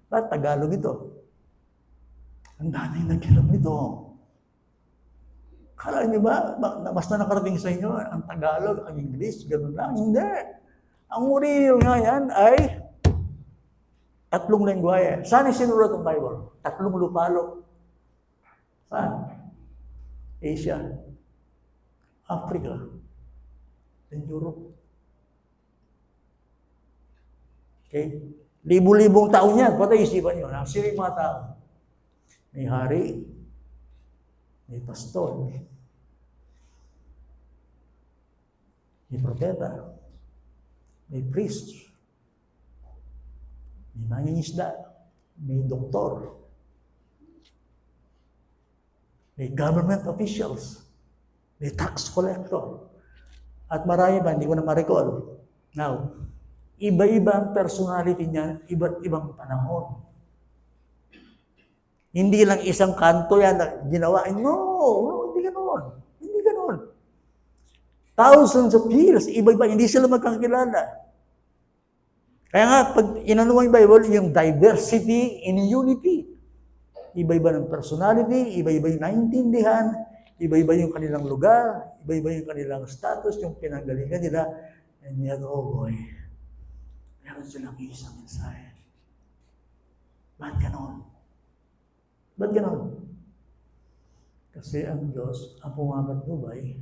ba't Tagalog ito? Ang daming naghirap nito. Kala niyo ba, basta nakarating sa inyo, ang Tagalog, ang English, gano'n lang? Hindi. Ang real nga yan ay 3 lengguwahe. Saan isinulat ang Bible? 3 lupalo. Saan? Asia, Africa, and Europe. Okay? Libu-libong taon yan. Patay isipan nyo. Sino yung mga tao? May hari, may pastor, may propeta, may priest, may mangingisda, may doktor, may government officials, may tax collector, at marami pa, hindi ko na ma-recall. Now, iba-iba ang personality niyan, iba't ibang panahon. Hindi lang isang kanto yan na ginawa. No, hindi ganoon. Hindi ganoon. Thousands of years, iba-iba, hindi sila magkakilala. Kaya nga, pag inano mo yung Bible, yung diversity in unity. Iba-iba ng personality, iba-iba yung naintindihan, iba-iba yung kanilang lugar, iba-iba yung kanilang status, yung pinanggalingan nila. And yet, oh boy, meron silang isang mensahe. Ba't ganon? Ba't ganon? Kasi ang Diyos ang pumapatnubay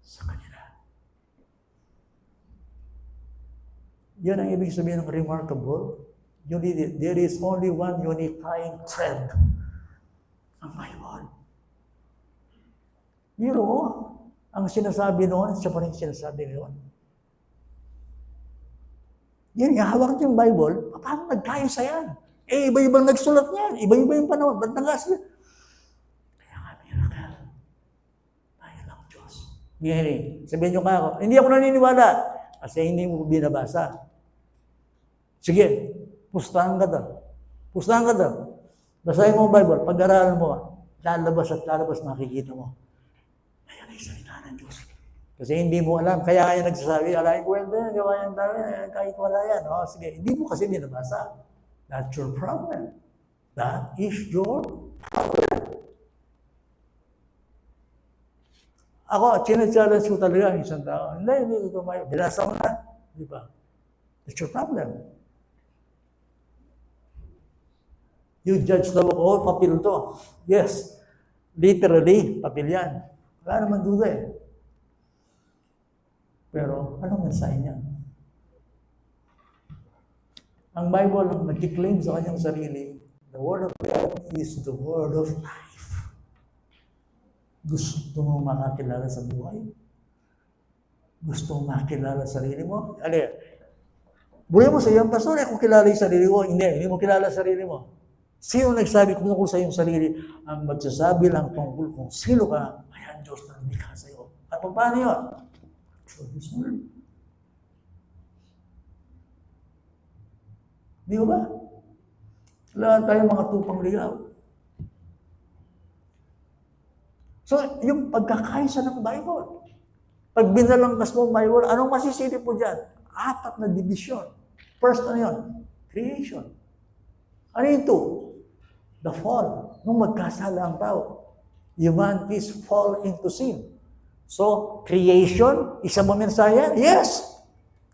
sa kanila. Yan ang ibig sabihin ng remarkable. There is only one unifying thread. Ang Bible. You know, ang sinasabi noon, siya pa rin sinasabi noon. Yan, hawak yung Bible, paano nagkayos yan? Eh, iba-ibang nagsulat niyan. Iba-iba yung panahon. Ba't nagkasulat? Kaya nga, miracle. Tayo lang, Diyos. Ngayon, sabihin nyo ka ako, hindi ako naniniwala. Kasi hindi mo binabasa. Sige, pustahan ka daw. Pustahan ka daw. Basahin mo ang Bible. Pag-aralan mo, lalabas at lalabas makikita mo. Ayan ay salita ng Diyos. Kasi hindi mo alam. Kaya kaya nagsasabi, alayin ko yan, gawa yan dami, kahit wala yan. O, sige, hindi mo kasi binabasa. That's your problem. That is your problem. Ako, challenge ko talaga ang isang tao. Hindi ko may binasa mo na. Di ba? That's your problem. You judge the book, oh, papel to. Yes. Literally, papel yan. Wala naman duda eh. Pero, anong mensahe niya? Ang Bible ang nag-claim sa kanyang sarili, the Word of God is the Word of life. Gusto mo makakilala sa buhay? Gusto mo makakilala sa sarili mo? Buhay mo sa iyong pastor, kung kilala yung sarili mo, hindi mo kilala sa sarili mo. Sino nagsabi kung sa iyong sarili? Ang magsasabi lang tungkol kung sino ka, ayan Diyos na lumikha sa iyo. At paano yun? Through His Word. Di ba? Lahat tayong mga tupang ligaw. So, yung pagkakaisa ng Bible. Pag binalangkas mo ang Bible, anong masisilip mo dyan? 4 na division. First, ano yun? Creation. Ano yung 2? The fall. Nung magkasala ang tao. Humanity's fall into sin. So, creation, isa mo mensahe? Yes!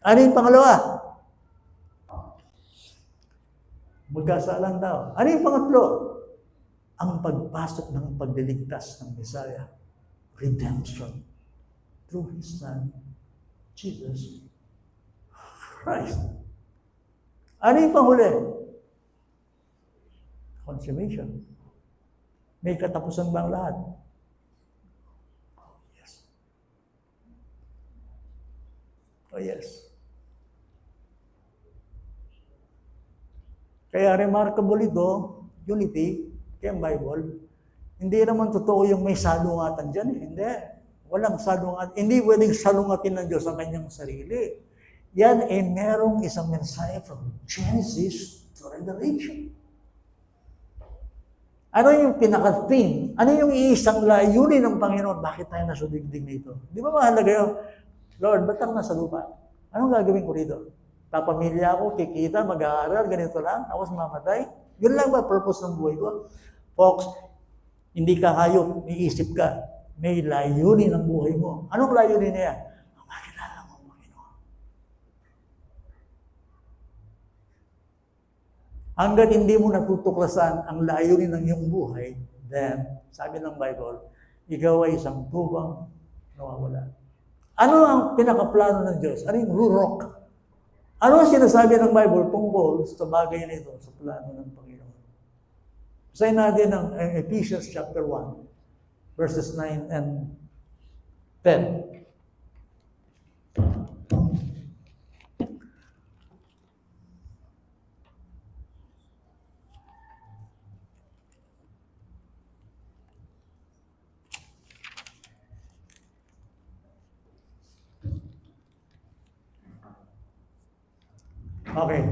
Ano yung pangalawa? Magkasala ang tao. Ano yung pangatlo? Ang pagpasok ng pagliligtas ng Messiah. Redemption. Through His Son, Jesus Christ. Ano yung panghuli? Consummation. May katapusan ba ang lahat? Yes. Oh, yes. Kaya remarkable ito, unity, kaya Bible, hindi naman totoo yung may salungatan dyan. Hindi. Walang salungatan. Hindi pwedeng salungatin ng Diyos ang kanyang sarili. Yan ay merong isang mensahe from Genesis to Revelation. Ano yung pinaka-theme? Ano yung iisang layunin ng Panginoon? Bakit tayo nasa digdig nito? Di ba mahalaga yun? Lord, ba't ako nasa lupa? Anong gagawin ko rito? Papamilya ako, kikita, mag-aaral, ganito lang, tapos mamatay? Yun lang ba purpose ng buhay ko? Folks, hindi ka hayop, may isip ka. May layunin ng buhay mo. Anong layunin niya? Makilala mo ang Panginoon. Hanggat hindi mo natutuklasan ang layunin ng iyong buhay, then, sabi ng Bible, ikaw ay isang tubang nawawala. Ano ang pinakaplano ng Diyos? Ano yung rurok? Ano ang sinasabi ng Bible tungkol sa bagay nito, sa plano ng Panginoon? Basahin natin ang Ephesians chapter 1, verses 9 and 10. Okay.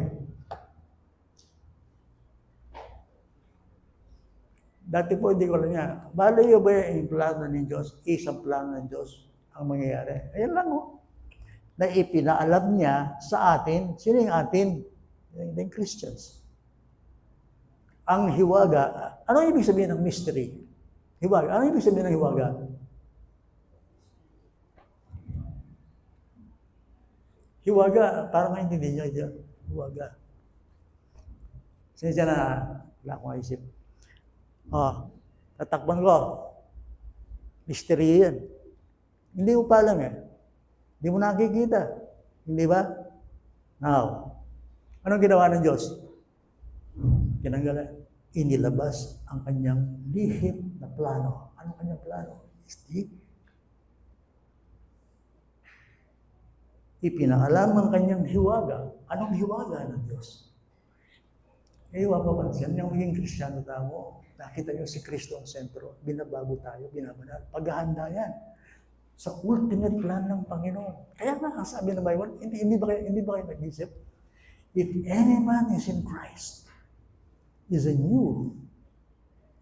Dati po hindi ko alam niya. Bali ba yung plano ng Diyos? Isang plano ng Diyos ang mangyayari. Ayan lang na ipinaalam niya sa atin. Sino yung atin? Yung Christians. Ang hiwaga, ano ibig sabihin ng mystery? Hiwaga. Ano ibig sabihin ng hiwaga? Hiwaga, parang hindi niya dyan. Hiwaga. Sinisya na, wala akong isip. Tatakban ko. Mystery yan. Hindi mo pa alam eh. Hindi mo nakikita. Hindi ba? Now, anong ginawa ng Diyos? Tinanggalan. Inilabas ang kanyang lihim na plano. Anong kanyang plano? Ipinaalam ang kanyang hiwaga. Anong hiwaga ng Diyos? Huwag papansin, yung maging Kristiyano tayo, nakita nyo si Kristo ang sentro, binabago tayo, binabanal. Paghahanda yan sa ultimate plan ng Panginoon. Kaya nga, sabi ng Bible, hindi ba kayo nag-isip? If any man is in Christ, is a new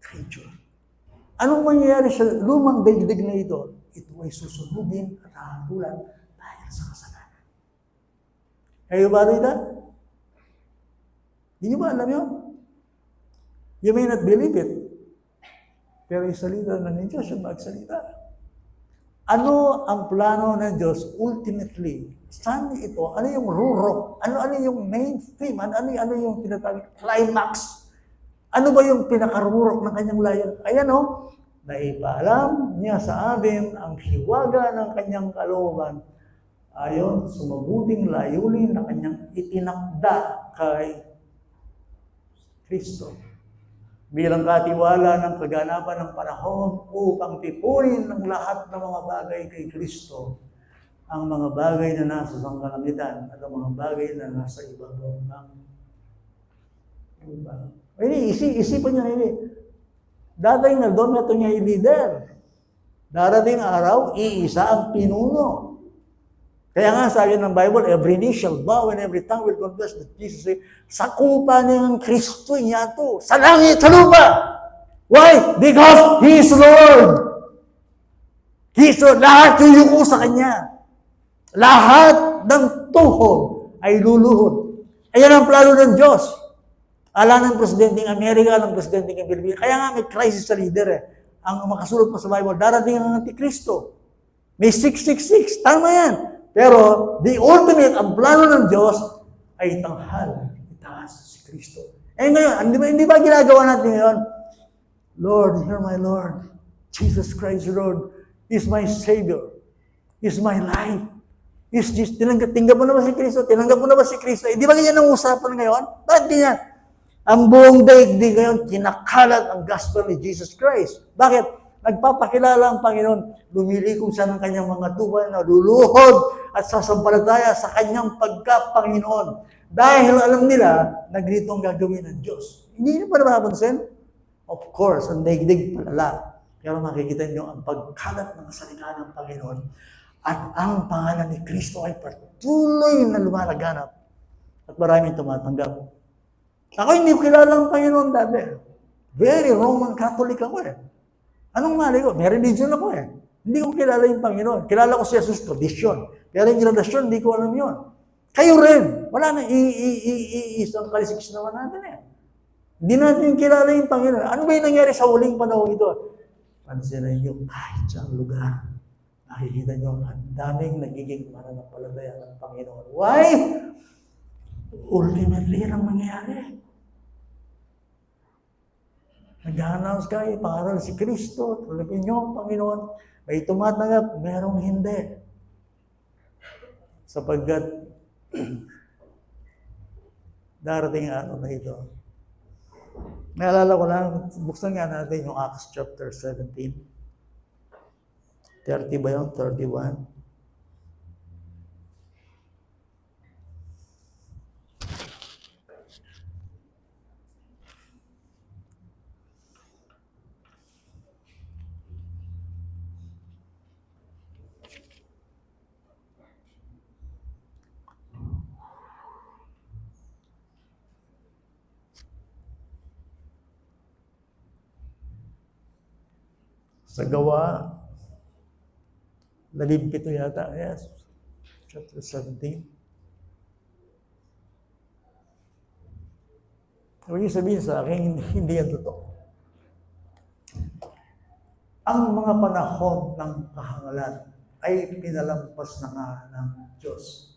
creature. Anong mangyayari sa lumang daigdig na ito? Ito ay susunugin at hahabulan dahil sa kasalanan. Kayo ba rito? Hindi nyo ba alam yun? You may not believe it. Pero yung salita ng Diyos, yung magsalita. Ano ang plano ng Diyos ultimately? Saan ito? Ano yung rurok? Ano yung main theme? Ano yung tinatawag? Climax? Ano ba yung pinakarurok ng kanyang layon? Ayan naipaalam niya sa atin ang hiwaga ng kanyang kalooban ayon sa mabuting layunin na kanyang itinakda kay Kristo bilang katiwala ng kaganapan ng panahon upang tipunin ng lahat ng mga bagay kay Kristo, ang mga bagay na nasa sangkalangitan at ang mga bagay na nasa ibabaw ng lupa. Isipan niyo na dadating na doon ito niya i-leader. Darating araw, iisa ang pinuno. Kaya nga sabi ng Bible, every knee shall bow and every tongue will confess that Jesus is sakupa ng Kristo niya to. Sa langit, sa lupa. Why? Because He is Lord. He is Lord. Lahat yuyuko sa Kanya. Lahat ng tuhod ay luluhod. Ayan ang plano ng Diyos. Ala ng presidenteng Amerika, ng presidenteng Pilipinas. Kaya nga may crisis sa leader eh. Ang makasulot pa sa Bible, darating ang Antikristo. May 666. Tama yan. Pero, the ultimate, ang plano ng Diyos ay tanghal, itaas si Kristo. Eh ngayon, hindi ba ginagawa natin ngayon? Lord, hear my Lord. Jesus Christ, Lord, is my Savior. Is my life. Is this, tinanggap mo na ba si Kristo? Tinanggap mo na ba si Kristo? Di ba ganyan ang usapan ngayon? Bakit ganyan? Ang buong daigdig ngayon, kinakalat ang gospel ni Jesus Christ. Bakit? Nagpapakilala ang Panginoon, lumilikong siya ng kanyang mga tuwa na luluhod at sasampalataya sa kanyang pagka-Panginoon. Dahil alam nila na ganito ang gagawin ng Diyos. Hindi niyo pa napapansin? Of course, ang daigdig palala. Pero makikita niyo ang pagkalat ng salita ng Panginoon. At ang pangalan ni Kristo ay patuloy na lumalaganap. At maraming tumatanggap. Ako hindi ko kilala ang Panginoon dati. Very Roman Catholic ako eh. Anong mali ko? May religion ako eh. Hindi ko kilala yung Panginoon. Kilala ko si Jesus, tradisyon. Pero yung relasyon, hindi ko alam yun. Kayo rin. Wala na, isang kalisikis naman natin eh. Hindi natin kilala yung Panginoon. Ano ba yung nangyari sa huling panahon ito? Pansinin niyo, kahit saan lugar, nakikita niyo, ang daming nagiging mananampalataya ng Panginoon. Why? Ultimately, yan ang mangyayari. Nag-announce kayo, pangaral si Kristo, tulipin niyo ang Panginoon. May tumatanggap, merong hindi. Sapagkat darating araw na ito. Naalala ko lang, buksan nga natin yung Acts chapter 17. 30 ba yun? 31. Sa Gawa, 17 yata, yes, chapter 17. Huwag niyo sabihin sa akin, hindi yan totoo. Ang mga panahon ng kahangalan ay pinalampas na nga ng Diyos.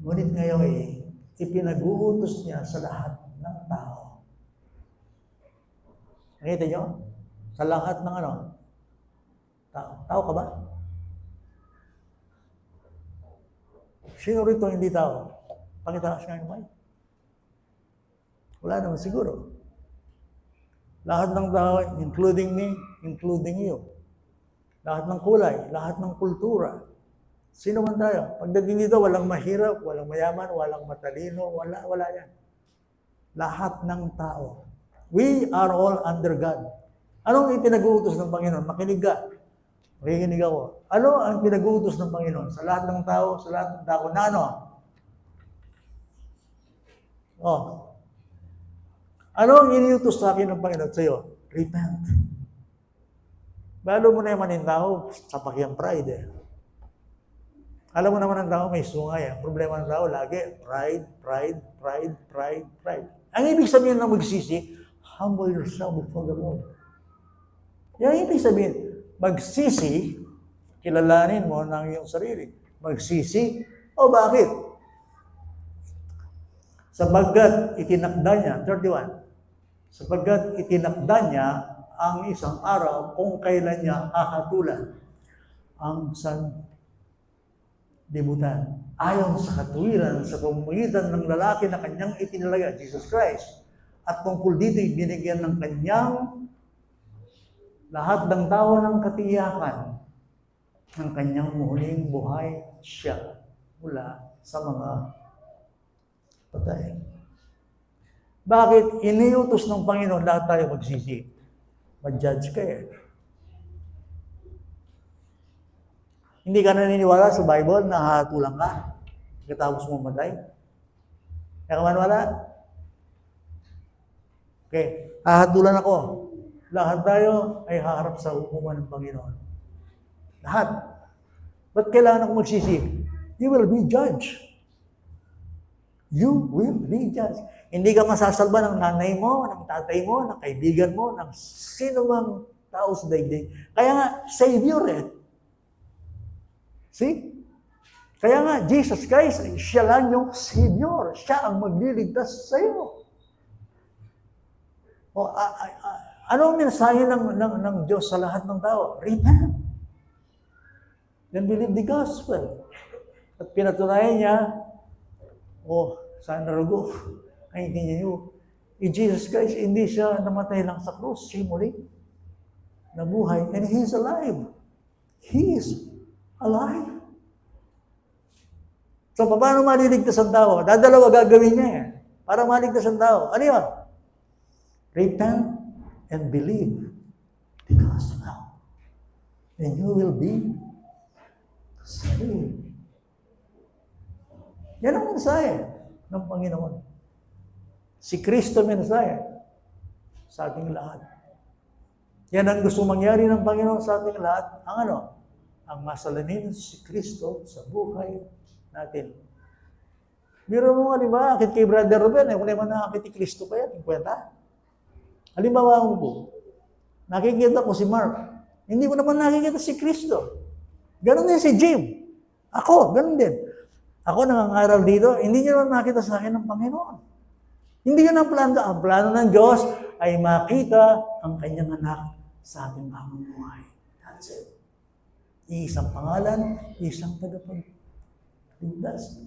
Ngunit ngayon ipinag-uutos niya sa lahat ng tao. Nakita niyo? Sa lahat ng tao. Tao ka ba? Sino rito hindi tao? Pakitaas nga yung mic. Wala naman siguro. Lahat ng tao, including me, including you. Lahat ng kulay, lahat ng kultura. Sino man tayo? Pagdating dito, walang mahirap, walang mayaman, walang matalino, wala yan. Lahat ng tao. We are all under God. Anong ipinag-uutos ng Panginoon? Makinig ka. Makikinig ako. Ano ang pinag-uutos ng Panginoon? Sa lahat ng tao, na ano? Ano ang iniutos sa akin ng Panginoon sa'yo? Repent. Balo mo na yung maning tao, sapak yung pride eh. Alam mo naman ang tao, may sungay. Ang problema ng tao, lagi, pride. Ang ibig sabihin ng magsisi, humble yourself before the Lord. Yan ibig sabihin, magsisi, kilalanin mo ng iyong sarili. Magsisi, bakit? Sapagkat itinakda niya, 31, sapagkat itinakda niya ang isang araw kung kailan niya hahatulan ang sanlibutan. Ayon sa katuwiran sa pamamagitan ng lalaki na kanyang itinalaga, Jesus Christ. At tungkol dito, binigyan ng kanyang lahat ng tao ng katiyakan ng kanyang muhuling buhay siya mula sa mga patay. Bakit iniutos ng Panginoon lahat tayo magsisi? Mag-judge ka eh. Hindi ka naniniwala sa Bible na hahatulan ka pagkatapos mo matay? Kaya ka man wala? Okay, hahatulan ako. Lahat tayo ay haharap sa hukuman ng Panginoon. Lahat. Ba't kailangan ako magsisi? You will be judged. You will be judged. Hindi ka masasalba ng nanay mo, ng tatay mo, ng kaibigan mo, ng sino mang tao sa daigdig. Kaya nga, Savior eh. See? Kaya nga, Jesus Christ, siya lang yung Savior. Siya ang magliligtas sa iyo. Ano ang mensahe ng Diyos sa lahat ng tao? Repent. Then believe the gospel. At pinatunayan niya, sana rugo. Ay, hindi niyo. Jesus Christ, hindi siya namatay lang sa krus. Siya muli nabuhay. And He is alive. He is alive. So, paano maliligtas ang tao? Dadalawa gagawin niya eh. Para maligtas ang tao. Ano yun? Repent and believe the gospel. and you will be saved. Yan ang mensahe ng Panginoon. Si Kristo mensahe sa ating lahat. Yan ang gusto mangyari ng Panginoon sa ating lahat. Ang ano? Ang masalamin si Kristo sa buhay natin. Biro mo nga, di ba? Akit kay Brother Ruben, kung naman nakakit ni Kristo pa yan, yung kwenta. Halimbawa mo po, nakikita ko si Mark. Hindi ko naman nakikita si Kristo. Ganon din si Jim. Ako, ganon din. Ako nangangaral dito, hindi niyo naman nakita sa akin ng Panginoon. Hindi yun ang plano. Ang plano ng Diyos ay makita ang kanyang anak sa ating bagong buhay. That's it. Isang pangalan, isang tagapagligtas.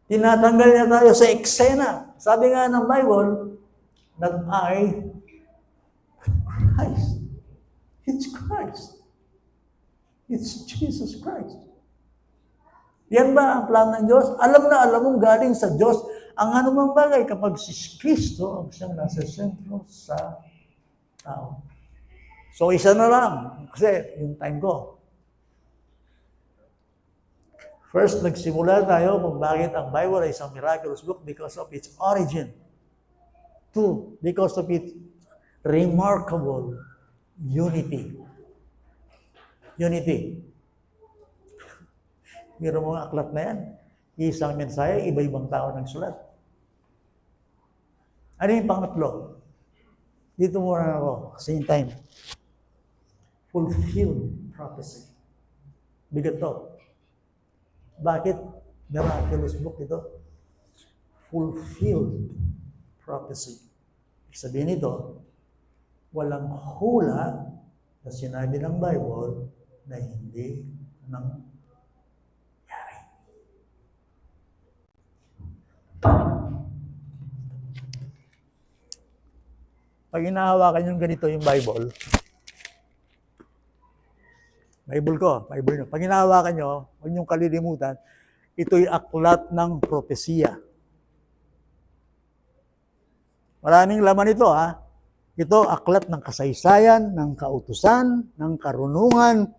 Tinatanggal niya tayo sa eksena. Sabi nga ng Bible, that I, Christ. It's Christ. It's Jesus Christ. Yan ba ang plano ng Diyos? Alam na alam mong galing sa Diyos ang anumang bagay kapag si Kristo ang siyang nasa sentro sa tao. So, isa na lang. Kasi, yung time ko. First, nagsimula tayo kung bakit ang Bible ay isang miraculous book because of its origin. Two, because of its remarkable unity. Unity. Meron mga aklat na yan. Isang mensahe, iba-ibang tao nagsulat. Ano yung pangatlo? Dito muna ako, same time. Fulfilled prophecy. Bigat to. Bakit miraculous book ito? Fulfilled prophecy. Ibig sabihin nito, walang hula na sinabi ng Bible na hindi nangyari. Pag inahawakan yung ganito yung Bible nyo. Pag hinahawakan nyo, huwag niyong kalilimutan, ito'y aklat ng propesiya. Maraming laman ito, ha? Ito, aklat ng kasaysayan, ng kautusan, ng karunungan.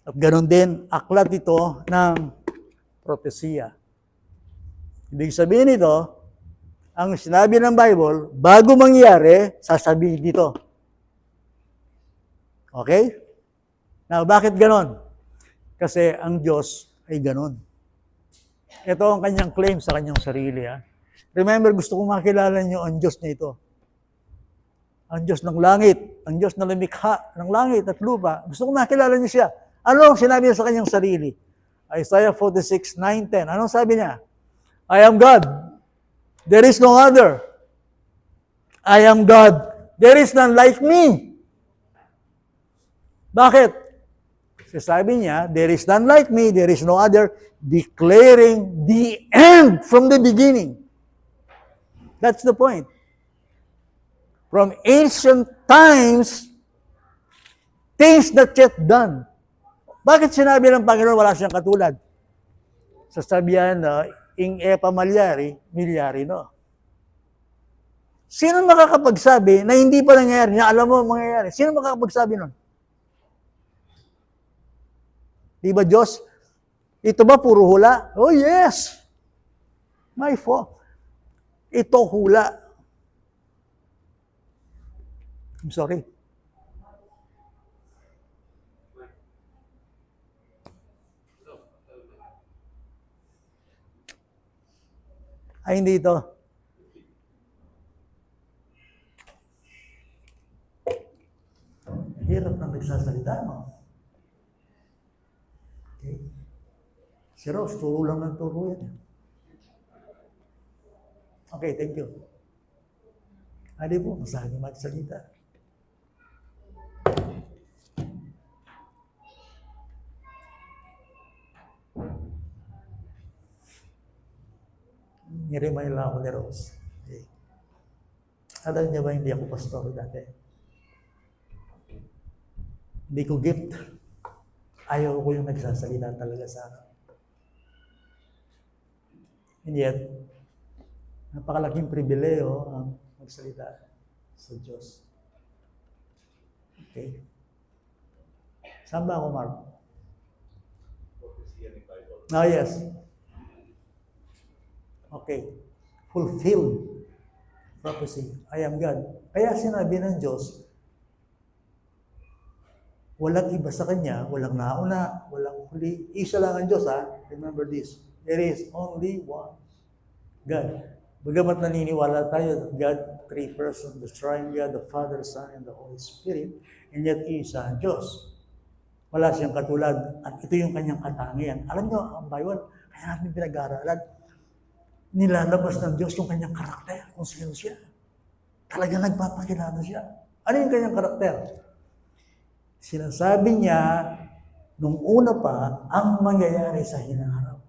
At ganoon din, aklat ito ng propesiya. Ibig sabihin nito, ang sinabi ng Bible, bago mangyari, sasabihin dito. Okay? Now, bakit ganon? Kasi ang Diyos ay ganon. Ito ang kanyang claim sa kanyang sarili. Ha? Remember, gusto kong makilala niyo ang Diyos na ito. Ang Diyos ng langit, ang Diyos na lumikha ng langit at lupa. Gusto kong makilala niyo siya. Ano ang sinabi niya sa kanyang sarili? Isaiah 46:9-10. Anong sabi niya? I am God. There is no other. I am God. There is none like me. Bakit? Sabi niya, there is none like me, there is no other, declaring the end from the beginning. That's the point. From ancient times, things not yet done. Bakit sinabi ng Panginoon wala siyang katulad? Sasabihan na, ing epa milyari, no? Sino makakapagsabi na hindi pa nangyayari, na alam mo mangyayari? Sino makakapagsabi nun? Di ba Diyos? Ito ba puro hula? Oh yes! My fault. Ito hula. I'm sorry. Ay, hindi ito. Hirap na nagsasalita mo. Okay. Si Rose, turo lang ng turo yan. Okay, thank you. Hindi po, masabi magsalita. Niremind lang ako ni Rose. Okay. Alam niya ba hindi ako pastor dati? Hindi ko gift. Ayaw ko yung nagsasalita talaga sa akin. And yet, napakalaking pribileyo ang magsalita sa Diyos. Okay. Saan ba ako, Mark? Yes. Okay. Fulfilled prophecy. I am God. Kaya sinabi ng Diyos, walang iba sa Kanya, walang nauna, walang huli. Isa lang ang Diyos, ha? Remember this. There is only one God. Bagamat naniniwala tayo that God, three persons, the Triune God, the Father, Son, and the Holy Spirit, and yet isa ang Diyos. Wala siyang katulad, at ito yung kanyang katangian. Alam niyo, ang Bible, kaya natin pinag-aaralan, nilalabas ng Diyos yung kanyang karakter, kung sino siya. Talaga nagpapakilala siya. Ano yung kanyang karakter? Sinasabi niya, nung una pa, ang mangyayari sa hinaharap.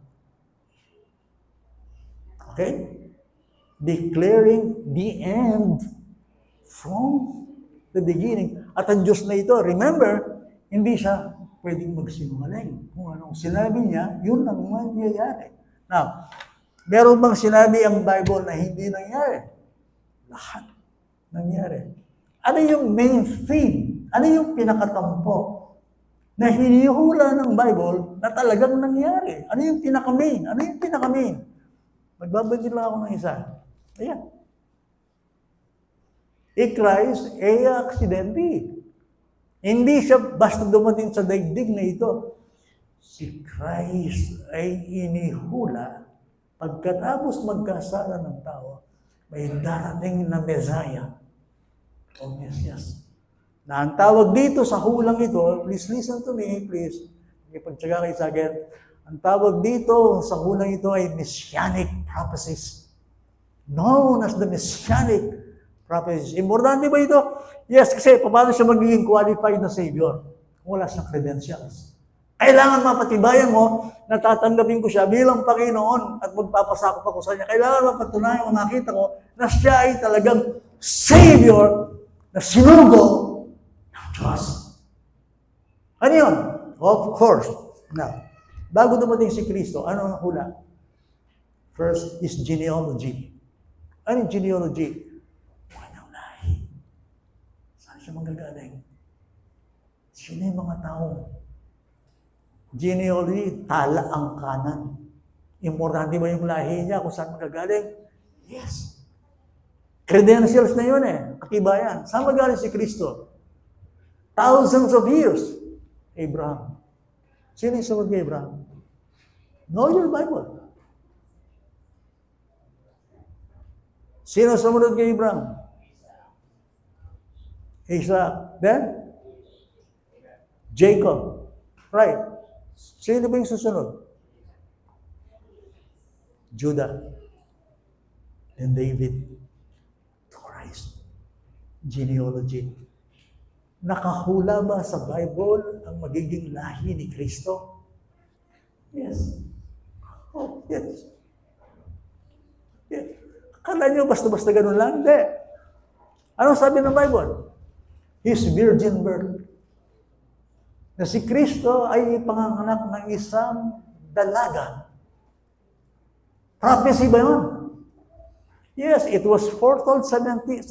Okay? Declaring the end from the beginning. At ang Diyos na ito, remember, hindi siya pwedeng magsinungaling. Kung anong sinabi niya, yun ang mangyayari. Now, meron bang sinabi ang Bible na hindi nangyari? Lahat nangyari. Ano yung main theme? Ano yung pinakatampo na hinihula ng Bible na talagang nangyari? Ano yung pinaka-main? Ano yung pinaka-main? Magbabanggit lang ako ng isa. Ayan. Christ ay aksidente. Hindi siya basta dumating sa daigdig na ito. Si Christ ay inihula pagkatapos magkasala ng tao, may darating na Messiah o Mesias. Na ang tawag dito sa hulang ito, please listen to me, please. Ipagtsaga kayo sa akin. Ang tawag dito sa hulang ito ay Messianic prophecies. Known as the Messianic prophecies. Importante ba ito? Yes, kasi paano siya magiging qualified na Savior? Kung wala siyang credentials. Kailangan mapatibayan mo na tatanggapin ko siya bilang Panginoon at magpapasakop ako sa Kanya. Kailangan mapatunayan o makita ko na siya ay talagang Savior na sinugo ng Diyos. Ano yun? Of course. Now, bago dumating si Kristo, ano ang hula? First is genealogy. Ano yung genealogy? Kanyang lahi. Saan siya manggagaling? Sino yung mga tao? Genealogy, tala ang kanan. Importante ba yung lahi niya kung saan magagaling? Yes. Credentials na yun eh. Katibayan. Saan magaling si Kristo? Thousands of years. Abraham. Sino yung sumunod kay Abraham? Know your Bible. Sino sumunod kay Abraham? Isaac. Then? Jacob. Right. Sino ba yung susunod? Judah. And David. Christ. Genealogy. Nakahula ba sa Bible ang magiging lahi ni Kristo? Yes. Oh, yes. Yes. Akala nyo basta-basta ganun lang? Hindi. Ano sabi ng Bible? His virgin birth. Na si Kristo ay panganganak ng isang dalaga. Prophecy ba yun? Yes, it was foretold 700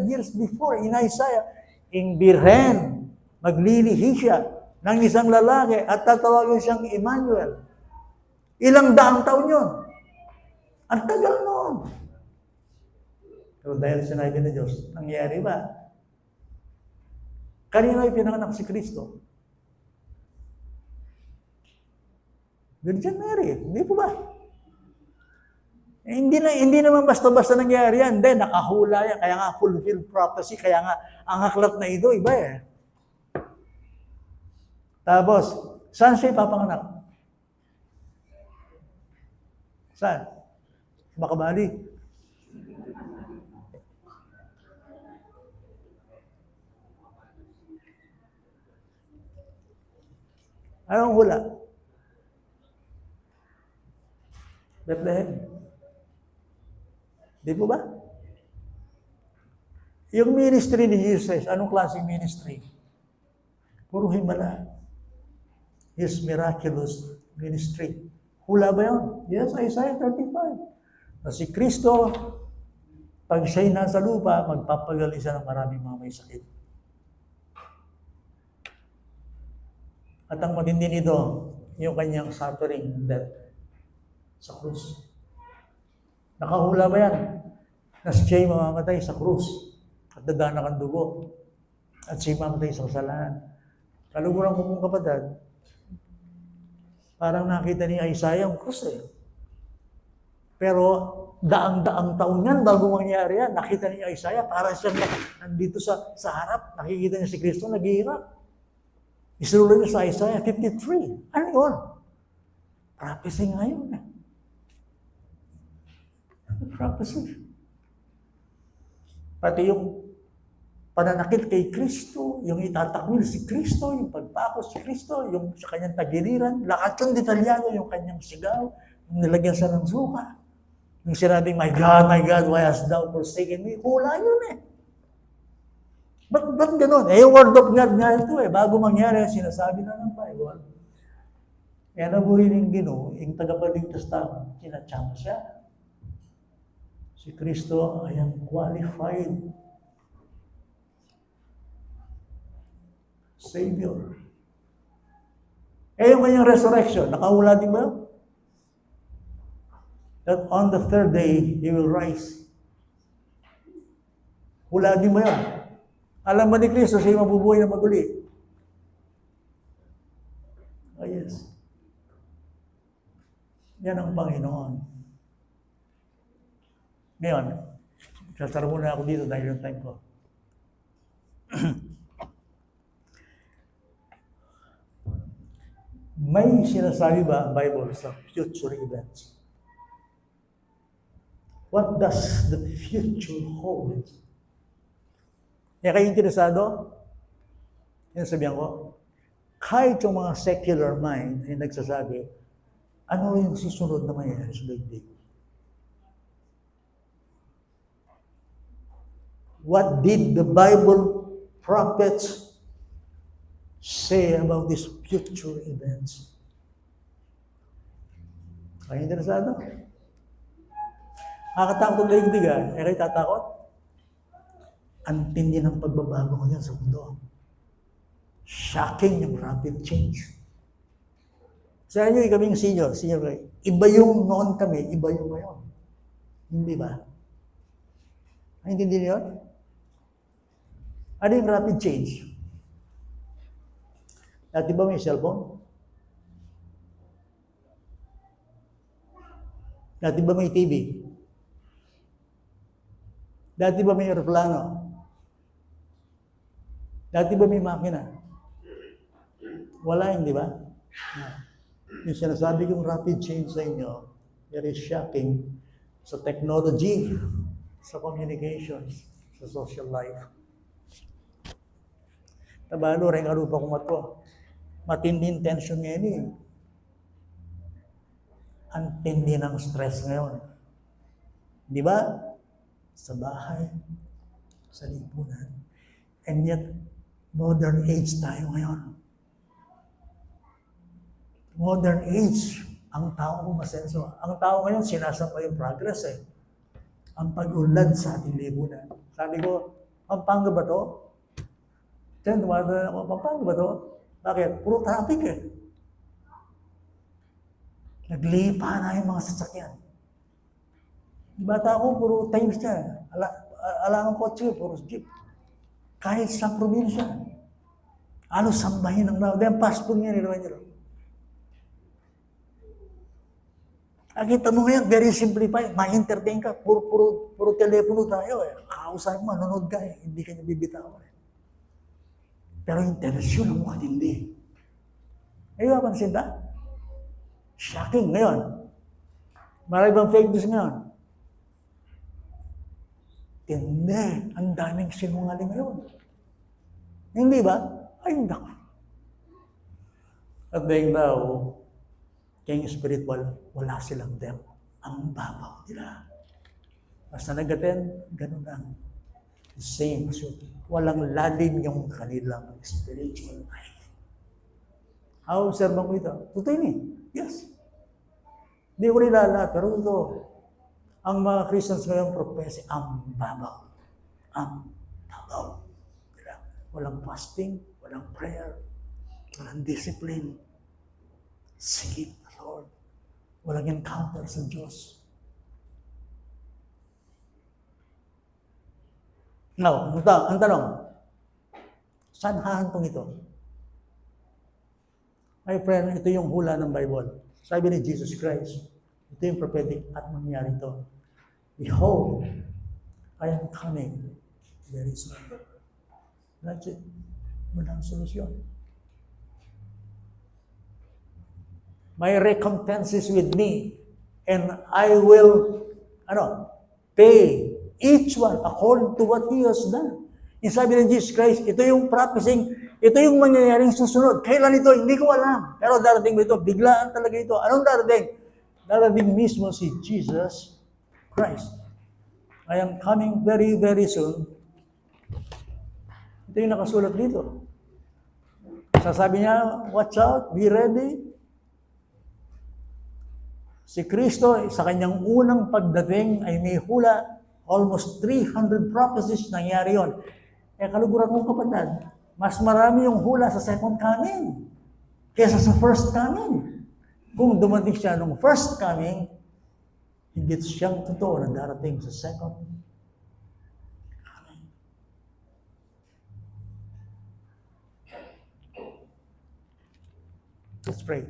years before in Isaiah. In Birhen, maglilihi siya ng isang lalaki at tatawagin siyang Emmanuel. Ilang daang taon yun? Ang tagal noon. Pero dahil sinabi ng Diyos, nangyari ba? Kanina ay pinanganak si Kristo? Virgin Mary, hindi po ba? Hindi naman basta-basta nangyari yan. Hindi, nakahula yan. Kaya nga fulfilled prophecy. Kaya nga ang aklat na ito, iba eh. Tapos, saan siya ipapanganak? Saan? Makabali. Anong hula? Bethlehem. Di po ba? Yung ministry ni Jesus, anong klaseng ministry? Puro himala. His miraculous ministry. Hula ba yun? Yes, Isaiah 35. Na si Kristo, pag siya'y nasa lupa, magpapagaling siya ng maraming mga may sakit. At ang matindi nito, yung kanyang suffering and death sa krus. Nakahula ba yan? Na siya'y mamamatay sa krus at dadaanan ang dugo at siya'y mamamatay sa kasalanan. Kaluguran ko mong kapatid, parang nakita ni Isaiah ang krus eh. Pero daang-daang taon yan bago mangyari yan. Nakita ni Isaiah, parang siyang nandito sa harap. Nakikita niya si Kristo, naghihirap. Isinulad niya sa Isaiah 53. Ano yun? Prophecy nga yun eh. Prophecy. Pati yung pananakit kay Kristo, yung itatakwil si Kristo, yung pagpako si Kristo, yung sa kanyang tagiliran, lahat yung detalyado, yung kanyang sigaw, yung nilagyan sa ng suka. Yung sinabing, my God, why hast thou forsaken me? Hula yun eh. Ba't ganun? Eh, yung word of God nga ito eh. Bago mangyari, sinasabi na ng Bible. Kaya nabuhin yung Ginoo, yung tagapaligtas tao, sinachama siya. Si Kristo ay ang qualified Savior. Eh, yung kanyang resurrection, nakahula din ba? That on the third day, He will rise. Hula din ba yun? Alam ba ni Kristo, siya mabubuhay na maguli? Oh, yes. Yan ang Panginoon. Ngayon, sasara muna ako dito dahil yung time ko. May sinasabi ba ang Bible sa future events? What does the future hold? Kaya kayo interesado? Yan sabihan ko, kahit yung mga secular mind ay nagsasabi, ano yung susunod na mangyayari sa daigdig? What did the Bible prophets say about these future events? Kayo interesado? Nakakatakot ang daigdig ah. Eh kayo tatakot? Ang tindi ng pagbabago ko yan sa mundo. Shocking yung rapid change. Sa inyo, kaming senior kayo. Iba yung noon kami, iba yung ngayon. Hindi ba? Ay, hindi niyo yun? Ano yung rapid change? Dati ba may cellphone? Dati ba may TV? Dati ba may aeroplano? Dati ba may makina? Wala yun, di ba? Yung sinasabi kong rapid change sa inyo, very shocking sa technology, sa communications, sa social life. Tabalo, rin arupa ko mato. Matinding tension ngayon eh. Ang tindi ng stress ngayon. Di ba? Sa bahay, sa lipunan. And yet, modern age tayo ngayon. Modern age, ang tao umasenso. Ang tao ngayon, sinasamba yung progress eh. Ang pag-unlad sa ating lipunan. Sabi ko, Pampanga ba to? Diyan, dumadaan ako, Pampanga ba to? Bakit? Puro traffic eh. Naglipa na yung mga sasakyan. Bata ko, puro times niya. Ala ng kotse, puro jeep. Kahit sa probinsya. Ano sambahin ng tao? Dahil passport niya, nilaman niya. Kita mo ngayon, very simplified. Ma-entertain ka. Puro telepono tayo eh. Kausap mo, nanonood ka eh. Hindi ka niya bibitaw eh. Pero yung telesyon ang mukha hindi. Ay, pansin ba? Shocking ngayon. Marami bang fake news ngayon? Hindi. Ang daming sinungaling ngayon. Hindi ba? Ay, hindi ako. At dahil daw, kayong spiritual, wala silang depth. Ang babaw nila. Basta nag-attend, ganun lang. The same. So, walang lalim yung kanilang spiritual life. How observe mo ito? Totoo yun eh. Yes. Hindi ko nilala, pero ito, ang mga Christians ngayon propesi, ang babaw. Ang babaw. Walang fasting, walang prayer. walang discipline. Seek the Lord. Walang encounter sa Diyos. Now, ang tanong, saan hahantong ito? My friend, ito yung hula ng Bible. Sabi ni Jesus Christ, ito yung prophetic at mangyayari ito. Behold, I am coming very soon. That's it. Walang solusyon. My recompense is with me, and I will, pay each one according to what he has done. Yung sabi ng Jesus Christ, ito yung prophesying, ito yung mangyayaring susunod. Kailan ito? Hindi ko alam. Pero darating ito, biglaan talaga ito. Anong darating? Darating mismo si Jesus Christ. I am coming very, very soon. Ito yung nakasulat dito. Sasabi niya, watch out, be ready. Si Kristo, sa kanyang unang pagdating ay may hula, almost 300 prophecies nangyari yon. Kaluguran kong kapatid, mas marami yung hula sa second coming kaysa sa first coming. Kung dumating siya nung first coming, higit siyang totoo na darating sa second coming. Let's pray.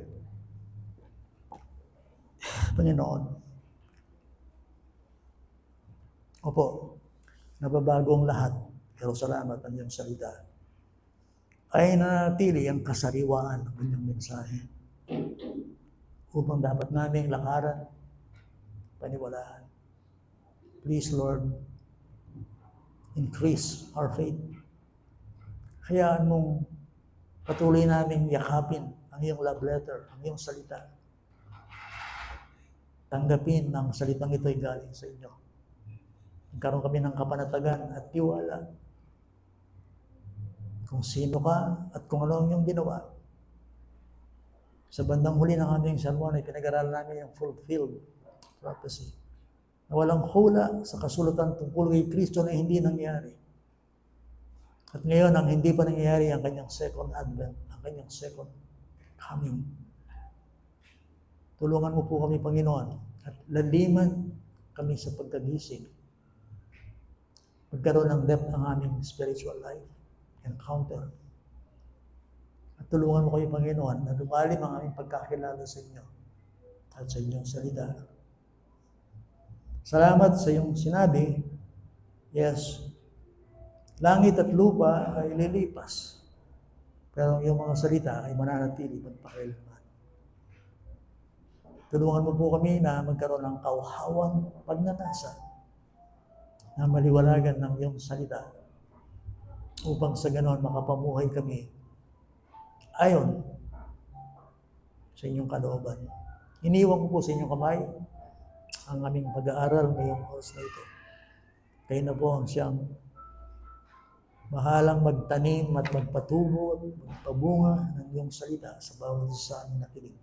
Panginoon, opo, nababago ang lahat, pero salamat ang iyong salita. Ay nanatili ang kasariwaan ng kanyang mensahe upang dapat naming lakaran, paniwalaan. Please, Lord, increase our faith. Hayaan mong patuloy naming yakapin ang iyong love letter, ang iyong salita. Tanggapin ang salitang ito ay galing sa inyo. Magkaroon kami ng kapanatagan at tiwala kung sino ka at kung ano ang iyong ginawa. Sa bandang huli ng aming sermon ay pinag-aralan namin yung fulfilled prophecy. Na walang hula sa kasulatan tungkol kay Kristo na hindi nangyari. At ngayon, ang hindi pa nangyayari ang kanyang second advent, ang kanyang second coming. Tulungan mo po kami, Panginoon, at laliman kami sa pagkagising. Magkaroon ng depth ang aming spiritual life, encounter. At tulungan mo kayo, Panginoon, na lumalim ang aming pagkakilala sa inyo at sa inyong salita. Salamat sa iyong sinabi, yes, langit at lupa ay lilipas, pero ang iyong mga salita ay mananatili magpakailanman. Tulungan mo po kami na magkaroon ng kauhawang pagnanasa na maliwanagan ng iyong salita upang sa ganon makapamuhay kami ayon sa inyong kalooban. Iniwan ko po sa inyong kamay ang aming pag-aaral ngayong oras na ito. Kayo na po ang siyang bahalang magtanim at magpatubo at magpabunga ng iyong salita sa bawat isa sa aming nakinig.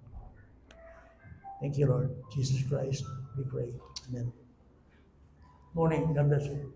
Thank you, Lord. Jesus Christ, we pray. Amen. Morning. God bless you.